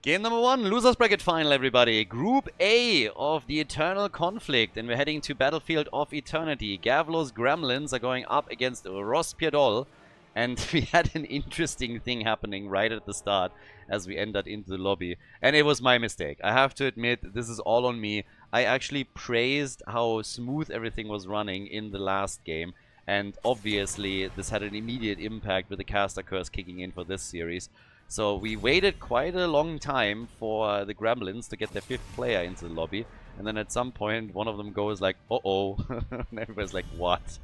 Game number 1, losers bracket final, everybody. Group A of the Eternal Conflict, and we're heading to Battlefield of Eternity. Gavlo's Gremlins are going up against Rospiedol, and we had an interesting thing happening right at the start as we entered into the lobby. And it was my mistake. I have to admit, this is all on me. I actually praised how smooth everything was running in the last game, and obviously this had an immediate impact with the caster curse kicking in for this series. So we waited quite a long time for the Gremlins to get their 5th player into the lobby. And then at some point, one of them goes like, uh-oh. And everybody's like, what?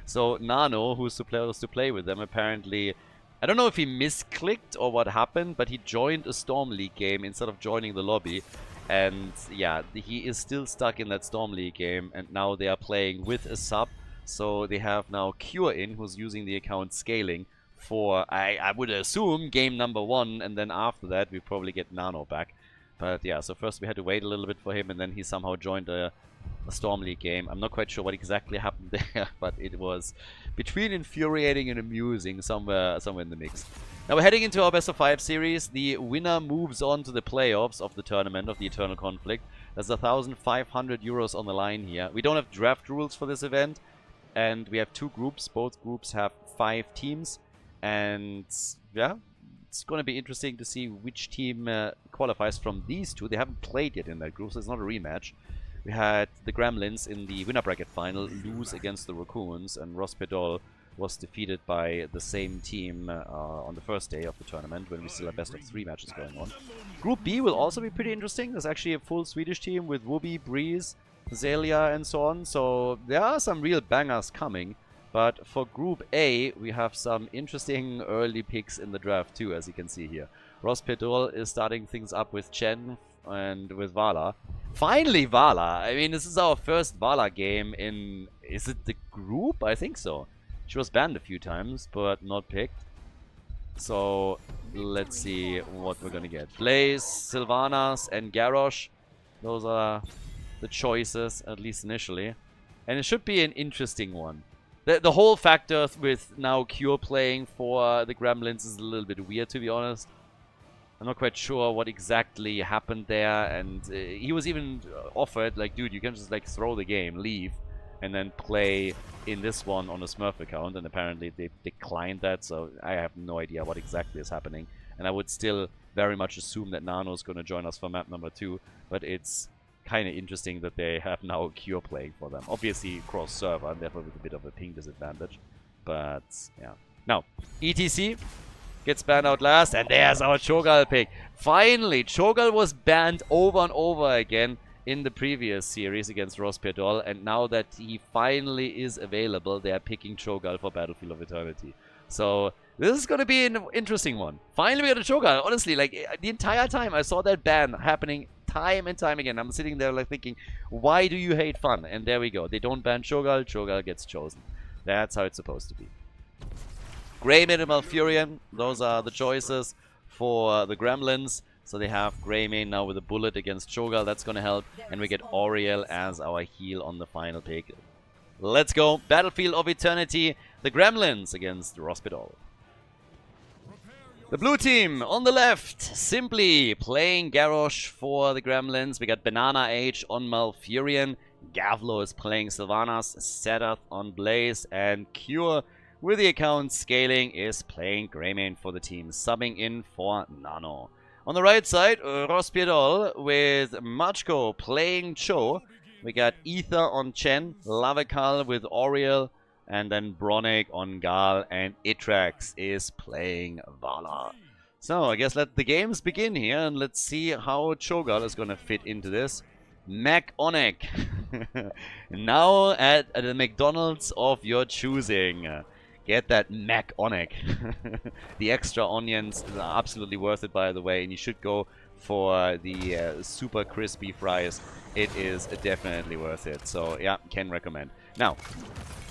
So Nano, who's supposed to play with them, apparently... I don't know if he misclicked or what happened, but he joined a Storm League game instead of joining the lobby. And yeah, he is still stuck in that Storm League game. And now they are playing with a sub. So they have now Cure in, who's using the account scaling for, I would assume, game number 1, and then after that we probably get Nano back. But yeah, so first we had to wait a little bit for him, and then he somehow joined a Storm League game. I'm not quite sure what exactly happened there, but it was between infuriating and amusing somewhere in the mix. Now we're heading into our best of 5 series. The winner moves on to the playoffs of the tournament of the Eternal Conflict. There's 1,500 euros on the line here. We don't have draft rules for this event, and we have 2 groups. Both groups have 5 teams. And yeah, it's going to be interesting to see which team qualifies from these 2. They haven't played yet in that group, so it's not a rematch. We had the Gremlins in the winner bracket final lose against the Raccoons, and Rospiedol was defeated by the same team on the first day of the tournament, when we still have best of 3 matches going on. Group B will also be pretty interesting. There's actually a full Swedish team with Wooby, Breeze, Zelia, and so on. So there are some real bangers coming. But for Group A, we have some interesting early picks in the draft too, as you can see here. Rospiedol is starting things up with Chen and with Vala. Finally Vala! I mean, this is our first Vala game in... Is it the group? I think so. She was banned a few times, but not picked. So, let's see what we're gonna get. Blaze, Sylvanas, and Garrosh. Those are the choices, at least initially. And it should be an interesting one. The whole factor with now Cure playing for the Gremlins is a little bit weird, to be honest. I'm not quite sure what exactly happened there, and he was even offered, like, dude, you can just, like, throw the game, leave, and then play in this one on a Smurf account, and apparently they declined that, so I have no idea what exactly is happening. And I would still very much assume that Nano's going to join us for map number 2, but it's kind of interesting that they have now Cure playing for them. Obviously cross server, and therefore with a bit of a ping disadvantage. But yeah. Now, ETC gets banned out last, and there's our Cho'Gall pick. Finally, Cho'Gall was banned over and over again in the previous series against Rospiedol, and now that he finally is available, they are picking Cho'Gall for Battlefield of Eternity. So this is going to be an interesting one. Finally we got a Cho'Gall. Honestly, like, the entire time I saw that ban happening time and time again. I'm sitting there like thinking, why do you hate fun? And there we go. They don't ban Cho'Gall. Cho'Gall gets chosen. That's how it's supposed to be. Greymane and Malfurion. Those are the choices for the Gremlins. So they have Greymane now with a bullet against Cho'Gall. That's going to help. And we get Auriel as our heal on the final pick. Let's go. Battlefield of Eternity. The Gremlins against Rospiedol. The blue team on the left, simply playing Garrosh for the Gremlins. We got Banana Age on Malfurion. Gavlo is playing Sylvanas, Setath on Blaze, and Cure with the account scaling is playing Greymane for the team, subbing in for Nano. On the right side, Rospiedol with Machko playing Cho. We got Ether on Chen, Lavekal with Auriel, and then Bronick on Gal, and Itrax is playing Vala. So I guess let the games begin here, and let's see how Cho'Gall is going to fit into this. Mac Onek. Now at the McDonald's of your choosing. Get that Mac Onek. The extra onions are absolutely worth it, by the way, and you should go for the super crispy fries. It is definitely worth it. So yeah, can recommend. Now,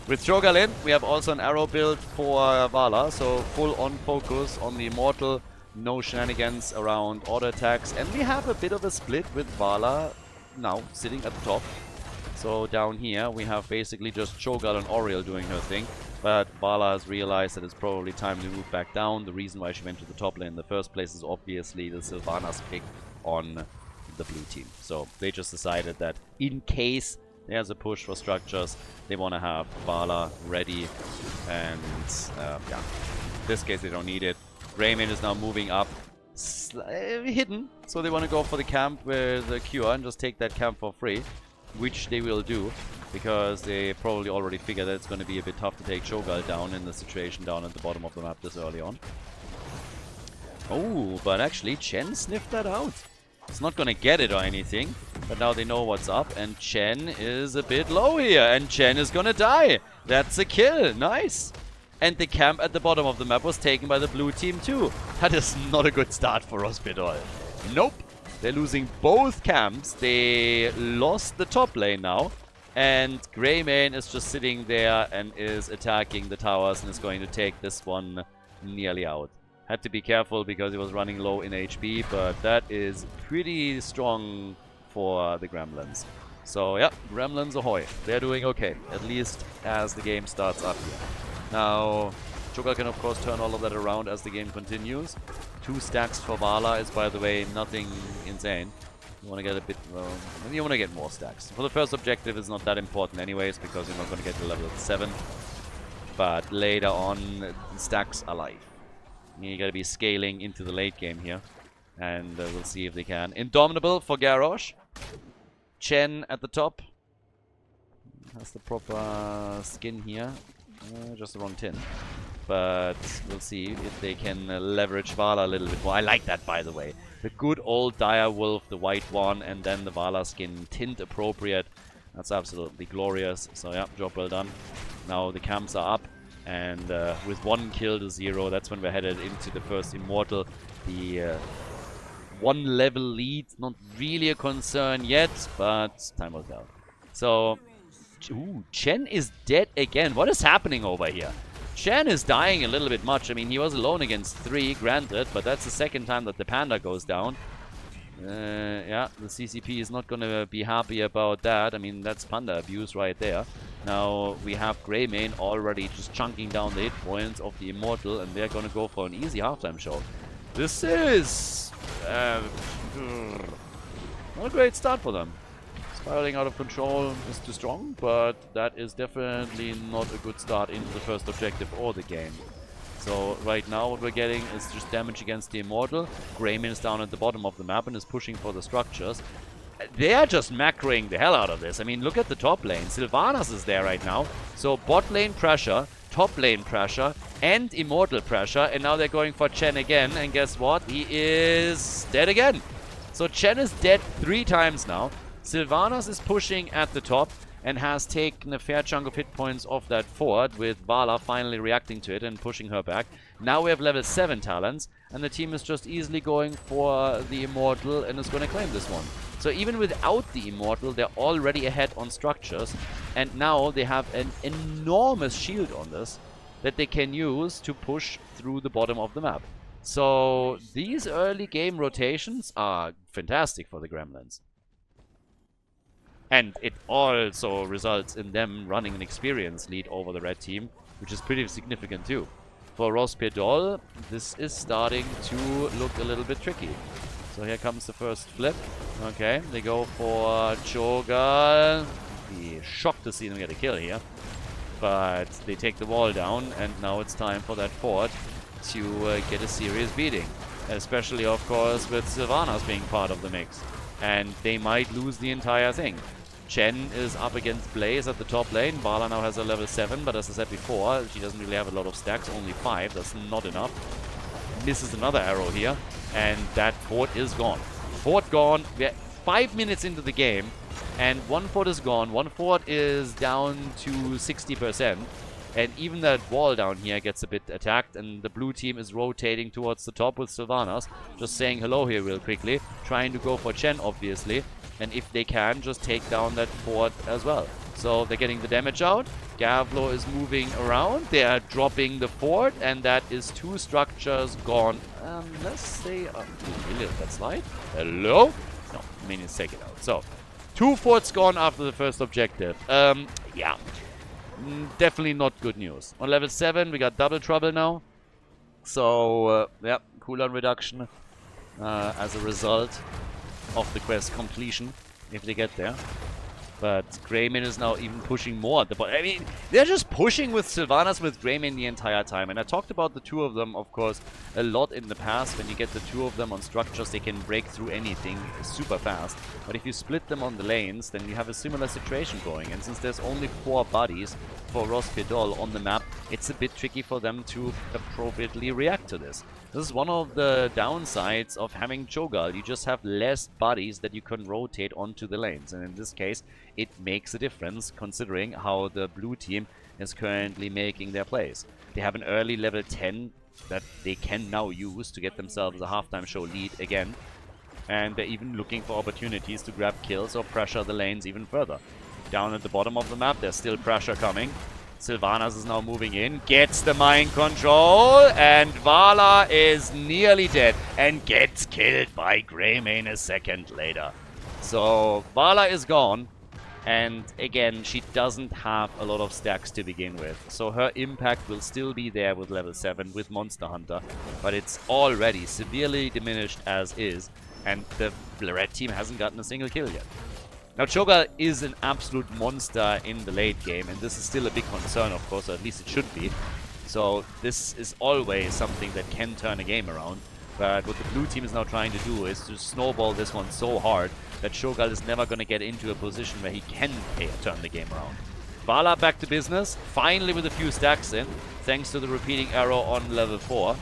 with Cho'Gall in, we have also an arrow build for Vala, so full on focus on the Immortal, no shenanigans around auto attacks, and we have a bit of a split with Vala now sitting at the top. So down here we have basically just Cho'Gall and Auriel doing her thing. But Vala has realized that it's probably time to move back down. The reason why she went to the top lane in the first place is obviously the Sylvanas pick on the blue team. So they just decided that in case there's a push for structures, they want to have Vala ready. And yeah, in this case they don't need it. Greymane is now moving up, hidden. So they want to go for the camp with the Cure and just take that camp for free, which they will do. Because they probably already figured that it's going to be a bit tough to take Cho'Gall down in the situation down at the bottom of the map this early on. Oh, but actually Chen sniffed that out. It's not going to get it or anything, but now they know what's up, and Chen is a bit low here, and Chen is going to die. That's a kill. Nice. And the camp at the bottom of the map was taken by the blue team too. That is not a good start for Racencourt. Nope. They're losing both camps. They lost the top lane now. And Greymane is just sitting there and is attacking the towers and is going to take this one nearly out. Had to be careful because he was running low in HP, but that is pretty strong for the Gremlins. So yeah, Gremlins ahoy. They're doing okay, at least as the game starts up here. Now, Cho'Gall can of course turn all of that around as the game continues. 2 stacks for Vala is, by the way, nothing insane. You want to get a bit, maybe you want to get more stacks. For the first objective, it's not that important anyways, because you're not going to get to level 7. But later on, stacks are life. You got to be scaling into the late game here. And we'll see if they can. Indomitable for Garrosh. Chen at the top. Has the proper skin here. Just the wrong tin. But we'll see if they can leverage Vala a little bit more. I like that, by the way. The good old Dire Wolf, the white one, and then the Vala skin, tint appropriate. That's absolutely glorious. So yeah, job well done. Now the camps are up, and with 1 kill to 0, that's when we're headed into the first Immortal. The 1 level lead, not really a concern yet, but time will tell. So, ooh, Chen is dead again. What is happening over here? Chen is dying a little bit much. I mean, he was alone against 3, granted, but that's the second time that the Panda goes down. Yeah, the CCP is not going to be happy about that. I mean, that's Panda abuse right there. Now, we have Greymane already just chunking down the hit points of the Immortal, and they're going to go for an easy halftime show. This is not a great start for them. Spiraling out of control is too strong, but that is definitely not a good start into the first objective or the game. So right now what we're getting is just damage against the Immortal. Greymane is down at the bottom of the map and is pushing for the structures. They are just macroing the hell out of this. I mean, look at the top lane. Sylvanas is there right now. So bot lane pressure, top lane pressure, and Immortal pressure. And now they're going for Chen again. And guess what? He is dead again. So Chen is dead 3 times now. Sylvanas is pushing at the top and has taken a fair chunk of hit points off that fort, with Vala finally reacting to it and pushing her back. Now we have level 7 talents, and the team is just easily going for the Immortal and is going to claim this one. So even without the Immortal, they're already ahead on structures, and now they have an enormous shield on this that they can use to push through the bottom of the map. So these early game rotations are fantastic for the Gremlins. And it also results in them running an experience lead over the red team, which is pretty significant too. For Racencourt, this is starting to look a little bit tricky. So here comes the first flip. Okay, they go for Cho'Gall. Be shocked to see them get a kill here. But they take the wall down, and now it's time for that fort to get a serious beating. Especially, of course, with Sylvanas being part of the mix. And they might lose the entire thing. Chen is up against Blaze at the top lane. Vala now has a level 7, but as I said before, she doesn't really have a lot of stacks, only 5. That's not enough. Misses another arrow here, and that fort is gone. Fort gone. We're 5 minutes into the game, and 1 fort is gone. 1 fort is down to 60%. And even that wall down here gets a bit attacked, and the blue team is rotating towards the top with Sylvanas. Just saying hello here real quickly. Trying to go for Chen, obviously. And if they can, just take down that fort as well. So they're getting the damage out. Gavlo is moving around. They are dropping the fort, and that is 2 structures gone. Unless they are... Really, that slide? Hello? No, minions take it out. So, 2 forts gone after the first objective. Yeah. Definitely not good news. On level 7, we got double trouble now. So, yeah, cooldown reduction as a result of the quest completion, if they get there. But Greymane is now even pushing more at the bottom. I mean, they're just pushing with Sylvanas with Greymane the entire time. And I talked about the two of them, of course, a lot in the past. When you get the two of them on structures, they can break through anything super fast. But if you split them on the lanes, then you have a similar situation going. And since there's only 4 bodies for Racencourt on the map, it's a bit tricky for them to appropriately react to this. This is one of the downsides of having Cho'Gall. You just have less bodies that you can rotate onto the lanes. And in this case, it makes a difference considering how the blue team is currently making their plays. They have an early level 10 that they can now use to get themselves a halftime show lead again. And they're even looking for opportunities to grab kills or pressure the lanes even further. Down at the bottom of the map, there's still pressure coming. Sylvanas is now moving in, gets the mind control, and Vala is nearly dead and gets killed by Greymane a second later. So Vala is gone, and again, she doesn't have a lot of stacks to begin with. So her impact will still be there with level 7 with Monster Hunter, but it's already severely diminished as is, and the red team hasn't gotten a single kill yet. Now, Cho'Gall is an absolute monster in the late game, and this is still a big concern, of course, or at least it should be. So this is always something that can turn a game around. But what the blue team is now trying to do is to snowball this one so hard that Cho'Gall is never going to get into a position where he can turn the game around. Vala back to business, finally with a few stacks in, thanks to the repeating arrow on level 4.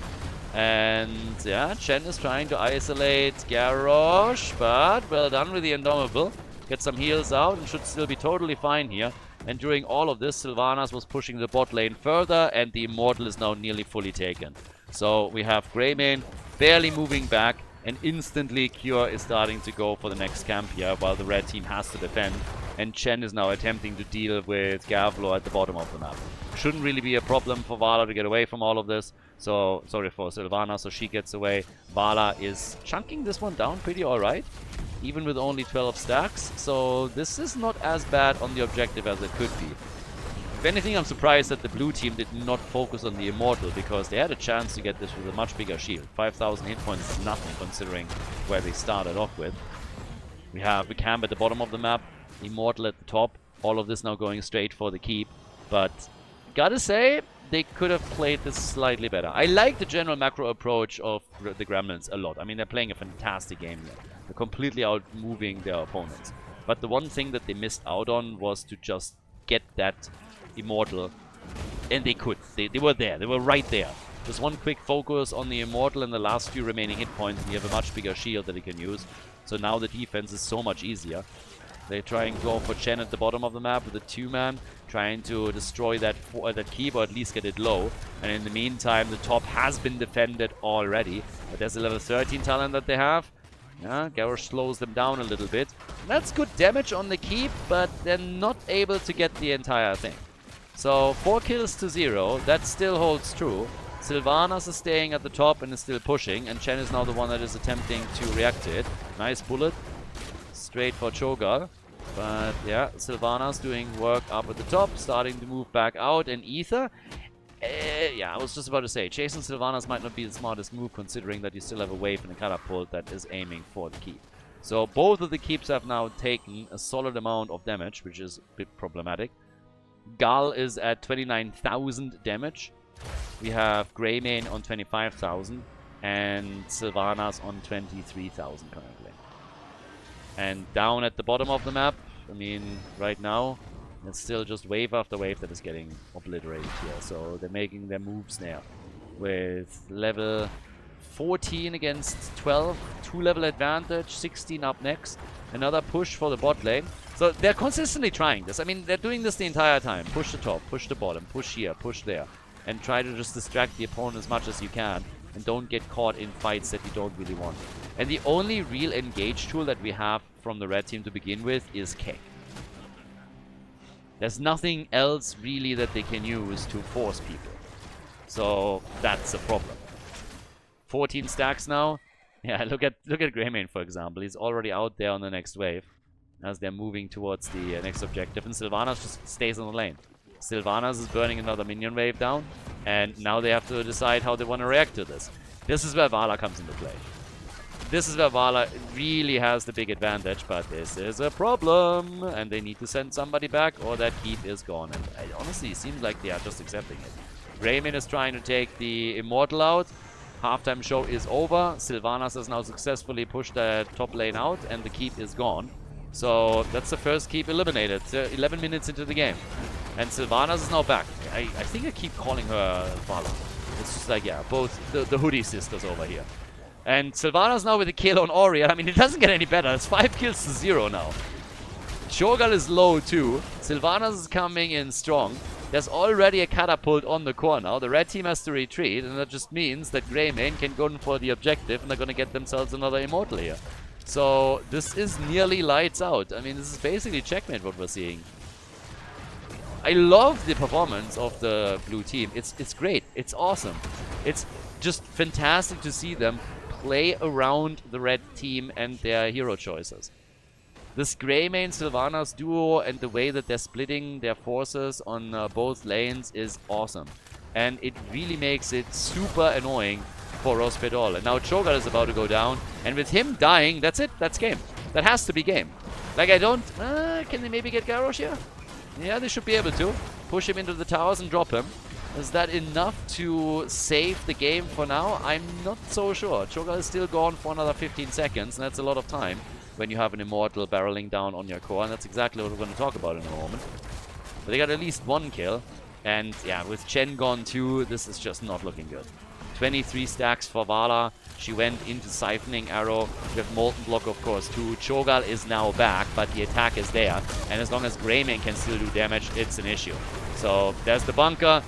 And yeah, Chen is trying to isolate Garrosh, but well done with the Indomitable. Get some heals out and should still be totally fine here. And during all of this, Sylvanas was pushing the bot lane further, and the Immortal is now nearly fully taken. So we have Greymane barely moving back, and instantly Cure is starting to go for the next camp here, while the red team has to defend. And Chen is now attempting to deal with Khaldor at the bottom of the map. Shouldn't really be a problem for Vala to get away from all of this. So, sorry, for Sylvana, so she gets away. Vala is chunking this one down pretty alright, even with only 12 stacks. So this is not as bad on the objective as it could be. If anything, I'm surprised that the blue team did not focus on the Immortal, because they had a chance to get this with a much bigger shield. 5,000 hit points is nothing considering where they started off with. We have the camp at the bottom of the map, Immortal at the top. All of this now going straight for the keep. But gotta say, they could have played this slightly better. I like the general macro approach of the Gremlins a lot. I mean, they're playing a fantastic game here. They're completely out-moving their opponents. But the one thing that they missed out on was to just get that Immortal. And they could. They were there. They were right there. Just one quick focus on the Immortal and the last few remaining hit points, and you have a much bigger shield that you can use. So now the defense is so much easier. They try and go for Chen at the bottom of the map with a 2-man, trying to destroy that keep or at least get it low. And in the meantime, the top has been defended already. But there's a level 13 talent that they have. Yeah, Garrosh slows them down a little bit. And that's good damage on the keep, but they're not able to get the entire thing. So 4 kills to 0, that still holds true. Sylvanas is staying at the top and is still pushing, and Chen is now the one that is attempting to react to it. Nice bullet. Straight for Cho'Gall. But yeah, Sylvanas doing work up at the top, starting to move back out. And Ether, yeah, I was just about to say, chasing Sylvanas might not be the smartest move, considering that you still have a wave and a catapult that is aiming for the keep. So both of the keeps have now taken a solid amount of damage, which is a bit problematic. Gal is at 29,000 damage. We have Greymane on 25,000 and Sylvanas on 23,000 currently. And down at the bottom of the map, I mean, right now, it's still just wave after wave that is getting obliterated here. So they're making their moves there. With level 14 against 12, 2-level advantage, 16 up next. Another push for the bot lane. So they're consistently trying this. I mean, they're doing this the entire time. Push the top, push the bottom, push here, push there. And try to just distract the opponent as much as you can. And don't get caught in fights that you don't really want. And the only real engage tool that we have from the red team to begin with is Kick. There's nothing else really that they can use to force people. So that's a problem. 14 stacks now. Yeah, look at Greymane, for example. He's already out there on the next wave as they're moving towards the next objective. And Sylvanas just stays on the lane. Sylvanas is burning another minion wave down, and now they have to decide how they want to react to this. This is where Vala comes into play. This is where Vala really has the big advantage, but this is a problem, and they need to send somebody back, or that keep is gone. And honestly, it seems like they are just accepting it. Greymane is trying to take the Immortal out. Halftime show is over. Sylvanas has now successfully pushed the top lane out, and the keep is gone. So that's the first keep eliminated. 11 minutes into the game. And Sylvanas is now back. I think I keep calling her Vala. It's just like, yeah, both the hoodie sisters over here. And Sylvanas now with a kill on Oriel. I mean, it doesn't get any better. It's 5 kills to 0 now. Cho'Gall is low too. Sylvanas is coming in strong. There's already a catapult on the core now. The red team has to retreat, and that just means that Greymane can go in for the objective, and they're going to get themselves another Immortal here. So this is nearly lights out. I mean, this is basically checkmate what we're seeing. I love the performance of the blue team. It's great. It's awesome. It's just fantastic to see them play around the red team and their hero choices. This Greymane Sylvanas duo and the way that they're splitting their forces on both lanes is awesome. And it really makes it super annoying for Rospedol. And now Cho'Gall is about to go down. And with him dying, that's it. That's game. That has to be game. Like, I don't... can they maybe get Garrosh here? Yeah, they should be able to. Push him into the towers and drop him. Is that enough to save the game for now? I'm not so sure. Cho'Gall is still gone for another 15 seconds, and that's a lot of time when you have an Immortal barreling down on your core, and that's exactly what we're going to talk about in a moment. But they got at least one kill, and yeah, with Chen gone too, this is just not looking good. 23 stacks for Vala. She went into Siphoning Arrow with Molten Block, of course, too. Cho'Gall is now back, but the attack is there, and as long as Greymane can still do damage, it's an issue. So there's the bunker.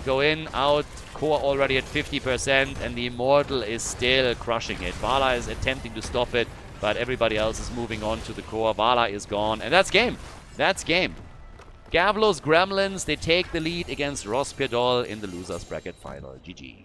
Go in, out, core already at 50%, and the Immortal is still crushing it. Vala is attempting to stop it, but everybody else is moving on to the core. Vala is gone, and that's game. That's game. Gavlo's Gremlins, they take the lead against Rospedol in the losers bracket final. GG.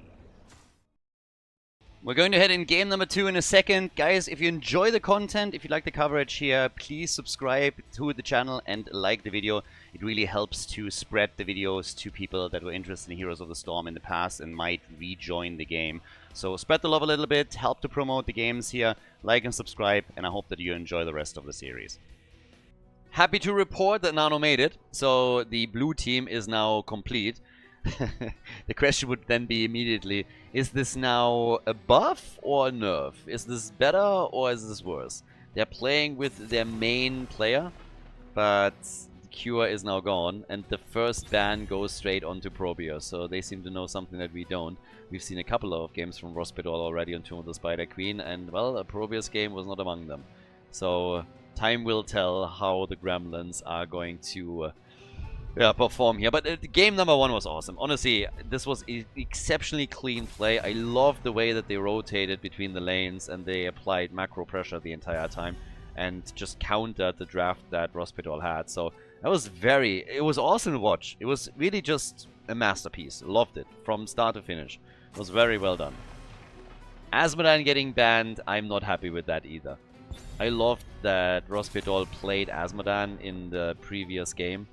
We're going to head in game number 2 in a second. Guys, if you enjoy the content, if you like the coverage here, please subscribe to the channel and like the video. It really helps to spread the videos to people that were interested in Heroes of the Storm in the past and might rejoin the game. So spread the love a little bit, help to promote the games here, like and subscribe, and I hope that you enjoy the rest of the series. Happy to report that Nano made it, so the blue team is now complete. The question would then be immediately, is this now a buff or a nerf? Is this better or is this worse? They're playing with their main player, but the Cure is now gone, and the first ban goes straight onto Probius, so they seem to know something that we don't. We've seen a couple of games from Rospedol already on Tomb of the Spider Queen, and well, a Probius game was not among them. So time will tell how the Gremlins are going to perform here. But game number 1 was awesome. Honestly, this was exceptionally clean play. I love the way that they rotated between the lanes and they applied macro pressure the entire time and just countered the draft that Rospedol had. So that was it was awesome to watch. It was really just a masterpiece. Loved it from start to finish. It was very well done. Azmodan getting banned, I'm not happy with that either. I loved that Rospedol played Azmodan in the previous game.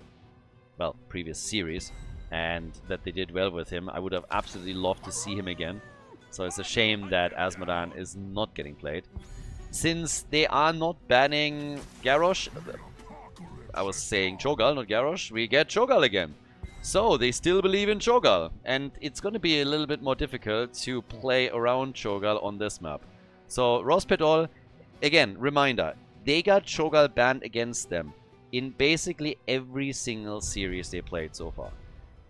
Well, previous series, and that they did well with him. I would have absolutely loved to see him again. So it's a shame that Azmodan is not getting played. Since they are not banning Garrosh, I was saying Cho'Gall, not Garrosh, we get Cho'Gall again. So they still believe in Cho'Gall, and it's going to be a little bit more difficult to play around Cho'Gall on this map. So Rospedol, again, reminder, they got Cho'Gall banned against them in basically every single series they played so far.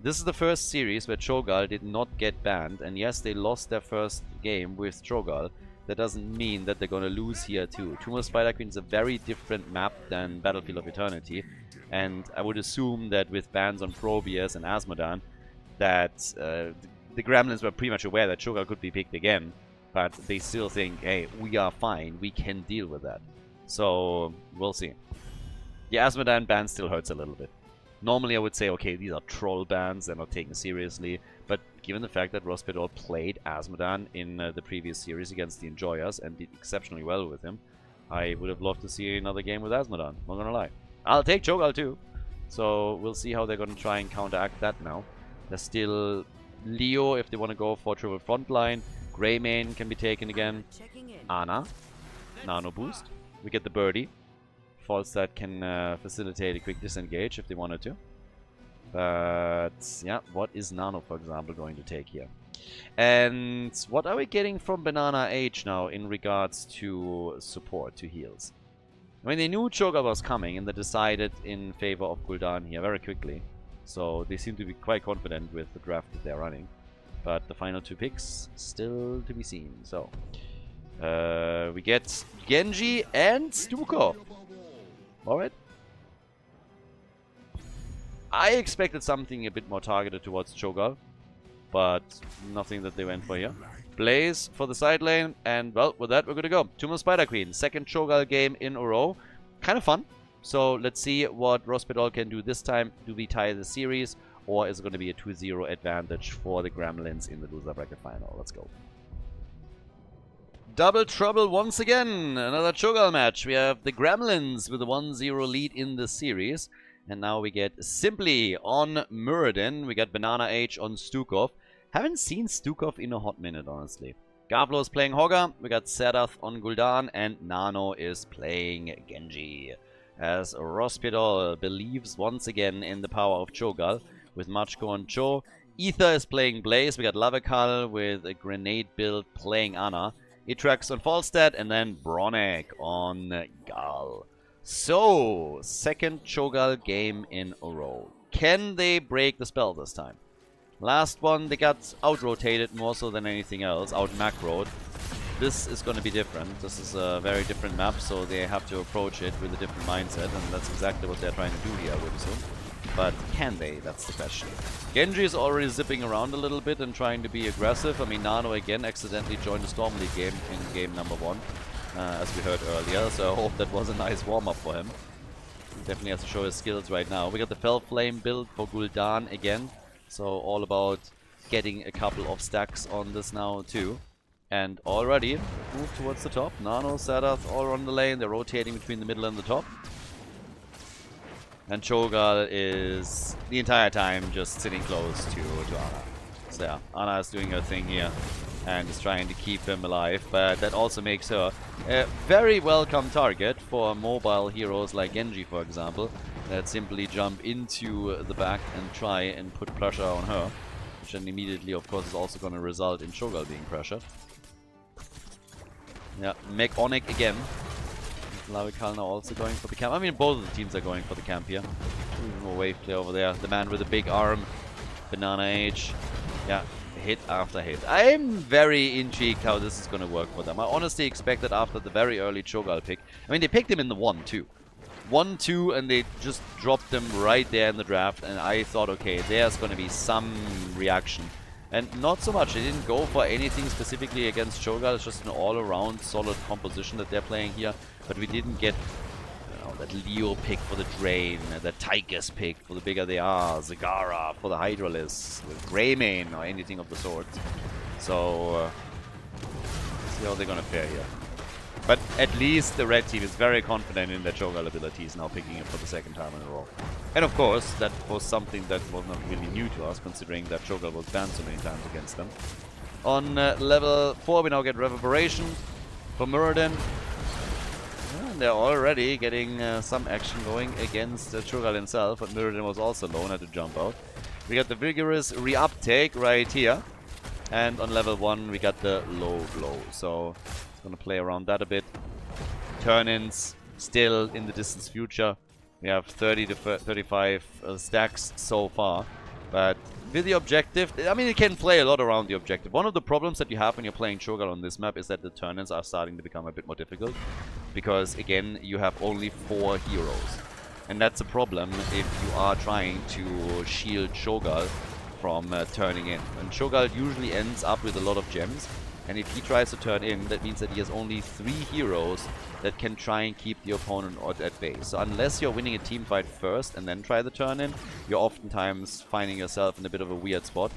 This is the first series where Cho'Gall did not get banned, and yes, they lost their first game with Cho'Gall. That doesn't mean that they're going to lose here too. Tomb of Spider Queen is a very different map than Battlefield of Eternity, and I would assume that with bans on Probius and Azmodan, that the Gremlins were pretty much aware that Cho'Gall could be picked again, but they still think, hey, we are fine, we can deal with that. So, we'll see. The Azmodan ban still hurts a little bit. Normally I would say, okay, these are troll bans, they're not taken seriously, but given the fact that Rospedol played Azmodan in the previous series against the Enjoyers and did exceptionally well with him, I would have loved to see another game with Azmodan, not gonna lie. I'll take Cho'Gall too, So we'll see how they're going to try and counteract that now. There's still Leo if they want to go for triple frontline. Greymane can be taken again. Ana. Nano boost. We get the birdie. Falstad can facilitate a quick disengage if they wanted to. But yeah, what is Nano, for example, going to take here? And what are we getting from Banana H now in regards to support, to heals? I mean, they knew Cho'Gall was coming and they decided in favor of Gul'dan here very quickly. So they seem to be quite confident with the draft that they're running. But the final 2 picks still to be seen. So we get Genji and Stukov. Alright. I expected something a bit more targeted towards Cho'Gall, but nothing that they went for here. Blaze for the side lane, and well, with that we're good to go. Tomb of Spider Queen, second Cho'Gall game in a row. Kind of fun. So let's see what Racencourt can do this time. Do we tie the series, or is it going to be a 2-0 advantage for the Gremlins in the loser bracket final? Let's go. Double trouble once again. Another Cho'Gall match. We have the Gremlins with a 1-0 lead in the series. And now we get Simply on Muradin. We got Banana H on Stukov. Haven't seen Stukov in a hot minute, honestly. Gavlo is playing Hogger. We got Serath on Gul'dan. And Nano is playing Genji. As Racencourt believes once again in the power of Cho'Gall with Machko on Cho. Ether is playing Blaze. We got Lavakal with a grenade build playing Ana. Itrax on Falstad. And then Bronek on Gal. So, second Cho'Gall game in a row. Can they break the spell this time? Last one, they got out-rotated more so than anything else, out-macroed. This is going to be different. This is a very different map, so they have to approach it with a different mindset, and that's exactly what they're trying to do here, I would assume. But can they? That's the question. Genji is already zipping around a little bit and trying to be aggressive. I mean, Nano again accidentally joined the Storm League game in game number 1. As we heard earlier, so I hope that was a nice warm-up for him. He definitely has to show his skills right now. We got the Fell Flame build for Gul'dan again, so all about getting a couple of stacks on this now too. And already move towards the top. Nano, Sadath all on the lane, they're rotating between the middle and the top. And Cho'Gall is the entire time just sitting close to Ana. So yeah, Ana is doing her thing here and is trying to keep him alive, but that also makes her a very welcome target for mobile heroes like Genji, for example, that simply jump into the back and try and put pressure on her, which then immediately, of course, is also going to result in Cho'Gall being pressured. Yeah, Mechonic again. Lavakal now also going for the camp. I mean, both of the teams are going for the camp here. Even more wave play over there. The man with the big arm, Banana H. Yeah. Hit after hit. I'm very intrigued how this is going to work for them. I honestly expected after the very early Cho'Gall pick. I mean, they picked him in the 1-2. 1-2, and they just dropped him right there in the draft. And I thought, okay, there's going to be some reaction. And not so much. They didn't go for anything specifically against Cho'Gall. It's just an all-around solid composition that they're playing here. But we didn't get that Leo pick for the Drain, the Tychus pick for the bigger they are, Zagara for the Hydralisk, with Greymane or anything of the sort. So, see how they're gonna fare here. But at least the red team is very confident in their Cho'Gall abilities, now picking it for the second time in a row. And of course, that was something that was not really new to us, considering that Cho'Gall was banned so many times against them. On level 4, we now get Reverberation for Muradin. They're already getting some action going against Cho'Gall himself, but Muradin was also low and had to jump out. We got the Vigorous Reuptake right here. And on level 1 we got the Low Blow. So it's going to play around that a bit. Turn-ins still in the distant future. We have 30 to 35 stacks so far. But with the objective, I mean, you can play a lot around the objective. One of the problems that you have when you're playing Cho'Gall on this map is that the turn-ins are starting to become a bit more difficult. Because, again, you have only 4 heroes. And that's a problem if you are trying to shield Cho'Gall from turning in. And Cho'Gall usually ends up with a lot of gems. And if he tries to turn in, that means that he has only 3 heroes that can try and keep the opponent at bay. So unless you're winning a team fight first and then try the turn in, you're oftentimes finding yourself in a bit of a weird spot.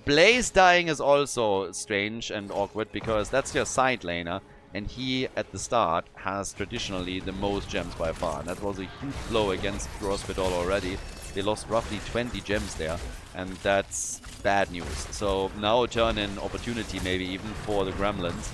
Blaze dying is also strange and awkward because that's your side laner. And he, at the start, has traditionally the most gems by far. And that was a huge blow against Rospedal already. They lost roughly 20 gems there. And that's bad news. So now a turn-in opportunity maybe even for the Gremlins.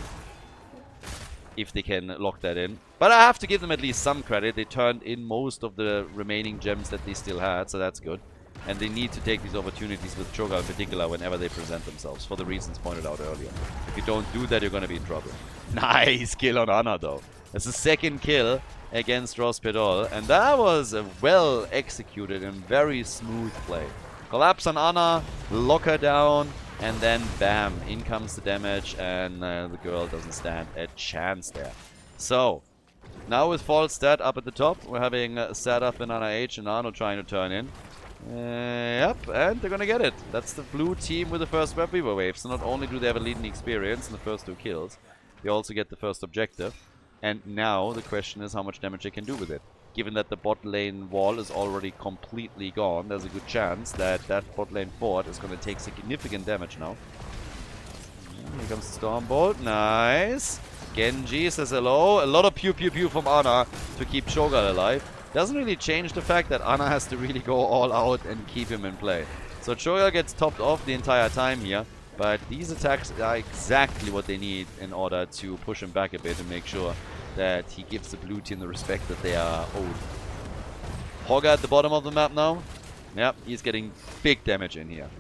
If they can lock that in. But I have to give them at least some credit. They turned in most of the remaining gems that they still had. So that's good. And they need to take these opportunities with Cho'Gall in particular whenever they present themselves, for the reasons pointed out earlier. If you don't do that, you're going to be in trouble. Nice kill on Ana, though. That's the second kill against Rospedal, and that was a well-executed and very smooth play. Collapse on Ana, lock her down, and then bam, in comes the damage, and the girl doesn't stand a chance there. So, now with false stat up at the top, we're having Setup and Ana H and Nano trying to turn in. Yep, and they're gonna get it. That's the blue team with the first Web Weaver wave. So not only do they have a leading experience in the first 2 kills, they also get the first objective. And now the question is how much damage they can do with it. Given that the bot lane wall is already completely gone, there's a good chance that that bot lane fort is gonna take significant damage now. Here comes the Stormbolt. Nice. Genji says hello. A lot of pew pew pew from Ana to keep Cho'Gall alive. Doesn't really change the fact that Ana has to really go all out and keep him in play. So Cho'Gall gets topped off the entire time here, but these attacks are exactly what they need in order to push him back a bit and make sure that he gives the blue team the respect that they are owed. Hogger at the bottom of the map now. Yep, he's getting big damage in here.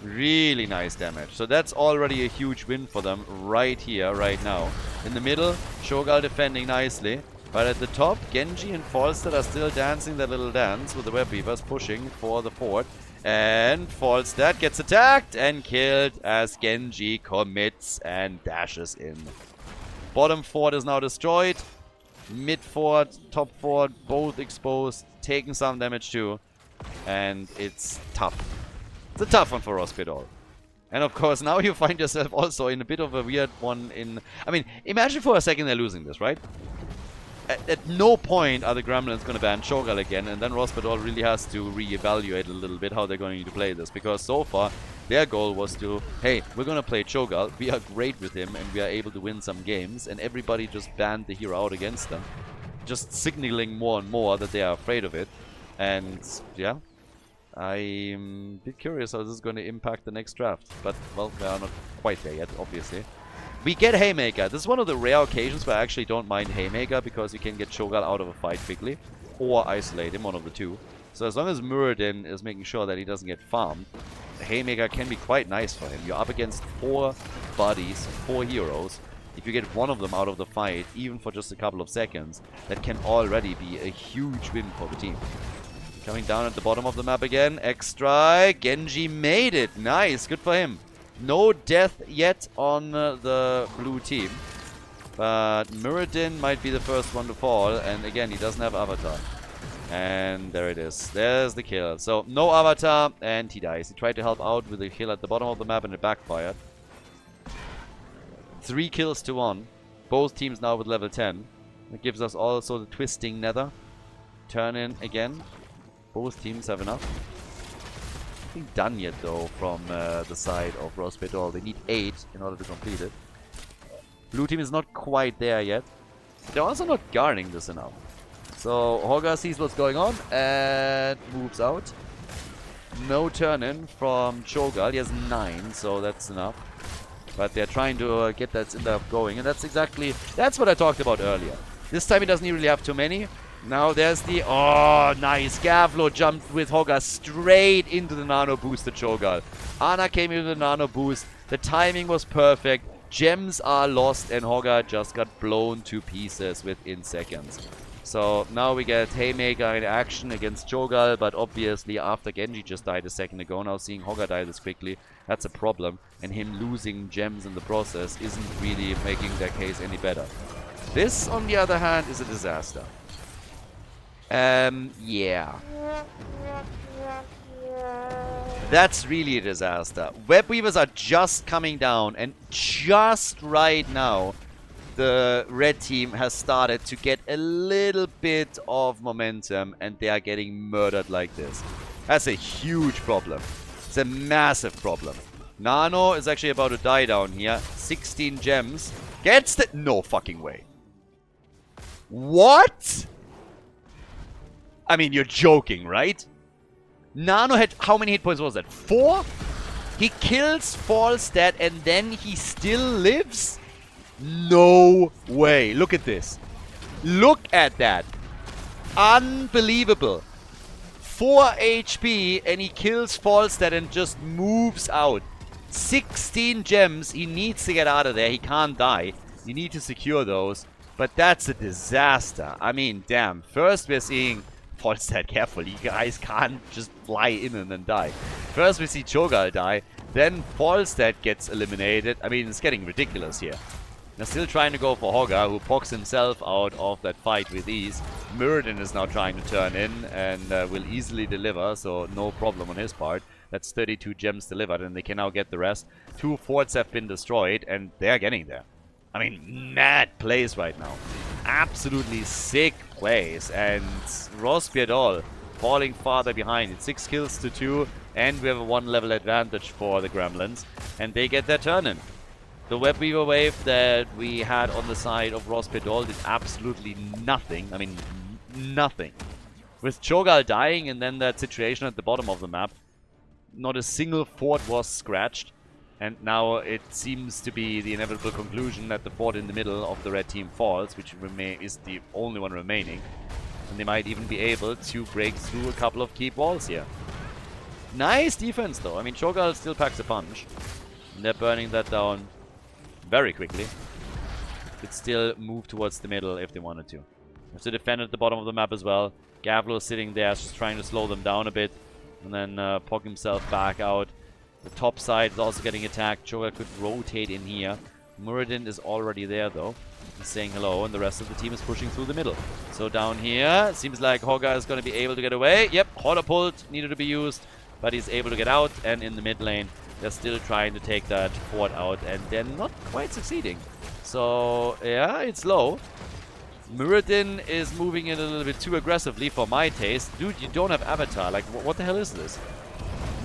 Really nice damage. So that's already a huge win for them right here, right now. In the middle, Cho'Gall defending nicely. But at the top, Genji and Falstad are still dancing their little dance with the Web Weavers pushing for the fort. And Falstad gets attacked and killed as Genji commits and dashes in. Bottom fort is now destroyed. Mid fort, top fort, both exposed, taking some damage too. And it's tough. It's a tough one for Rospedal. And of course, now you find yourself also in a bit of a weird one in... I mean, imagine for a second they're losing this, right? At no point are the Gremlins going to ban Cho'Gall again, and then Rospedal really has to reevaluate a little bit how they're going to play this, because so far their goal was to, hey, we're going to play Cho'Gall, we are great with him, and we are able to win some games, and everybody just banned the hero out against them, just signaling more and more that they are afraid of it. And yeah, I'm a bit curious how this is going to impact the next draft, but well, we are not quite there yet, obviously. We get Haymaker. This is one of the rare occasions where I actually don't mind Haymaker, because you can get Cho'Gall out of a fight quickly, or isolate him, one of the two. So as long as Muradin is making sure that he doesn't get farmed, Haymaker can be quite nice for him. You're up against 4 buddies, 4 heroes. If you get one of them out of the fight, even for just a couple of seconds, that can already be a huge win for the team. Coming down at the bottom of the map again, X-Strike, Genji made it. Nice, good for him. No death yet on the blue team. But Muradin might be the first one to fall. And again, he doesn't have Avatar. And there it is. There's the kill. So, no Avatar, and he dies. He tried to help out with the kill at the bottom of the map, and it backfired. 3 kills to 1. Both teams now with level 10. That gives us also the Twisting Nether. Turn in again. Both teams have enough. Nothing done yet though from the side of Rospedal. They need 8 in order to complete it. Blue team is not quite there yet. They're also not guarding this enough. So Hogger sees what's going on and moves out. No turn in from Cho'Gall. He has 9, so that's enough. But they're trying to get that stuff going, and that's what I talked about earlier. This time he doesn't really have too many. Now there's the... Oh, nice. Gavlo jumped with Hogger straight into the nano boost to Cho'Gall. Ana came into the nano boost. The timing was perfect. Gems are lost, and Hogger just got blown to pieces within seconds. So now we get Haymaker in action against Cho'Gall, but obviously after Genji just died a second ago, now seeing Hogger die this quickly, that's a problem. And him losing gems in the process isn't really making their case any better. This, on the other hand, is a disaster. Yeah. That's really a disaster. Web Weavers are just coming down, and just right now, the red team has started to get a little bit of momentum, and they are getting murdered like this. That's a huge problem. It's a massive problem. Nano is actually about to die down here. 16 gems. Gets the... No fucking way. What? I mean, you're joking, right? Nano had... How many hit points was that? 4? He kills Falstad and then he still lives? No way. Look at this. Look at that. Unbelievable. 4 HP and he kills Falstad and just moves out. 16 gems. He needs to get out of there. He can't die. You need to secure those. But that's a disaster. I mean, damn. First we're seeing... Falstad, careful. You guys can't just fly in and then die. First we see Cho'Gall die. Then Falstad gets eliminated. I mean, it's getting ridiculous here. They're still trying to go for Hogger, who pokes himself out of that fight with ease. Muradin is now trying to turn in and will easily deliver, so no problem on his part. That's 32 gems delivered, and they can now get the rest. 2 forts have been destroyed, and they're getting there. I mean, mad plays right now. Absolutely sick plays, and Rospiedol falling farther behind. It's 6 kills to 2, and we have a 1 level advantage for the Gremlins, and they get their turn in. The Web Weaver wave that we had on the side of Rospiedol did absolutely nothing. I mean, nothing. With Cho'Gall dying and then that situation at the bottom of the map, not a single fort was scratched. And now it seems to be the inevitable conclusion that the fort in the middle of the red team falls, which is the only one remaining. And they might even be able to break through a couple of keep walls here. Nice defense though. I mean, Cho'Gall still packs a punch. And they're burning that down very quickly. Could still move towards the middle if they wanted to. Have to defend at the bottom of the map as well. Gavlo sitting there just trying to slow them down a bit. And then poke himself back out. The top side is also getting attacked. Cho'Gall could rotate in here. Muradin is already there though. He's saying hello, and the rest of the team is pushing through the middle. So down here, seems like Hogger is going to be able to get away. Yep, Horderpult needed to be used, but he's able to get out. And in the mid lane, they're still trying to take that fort out, and they're not quite succeeding. So, yeah, it's low. Muradin is moving in a little bit too aggressively for my taste. Dude, you don't have Avatar. Like, what the hell is this?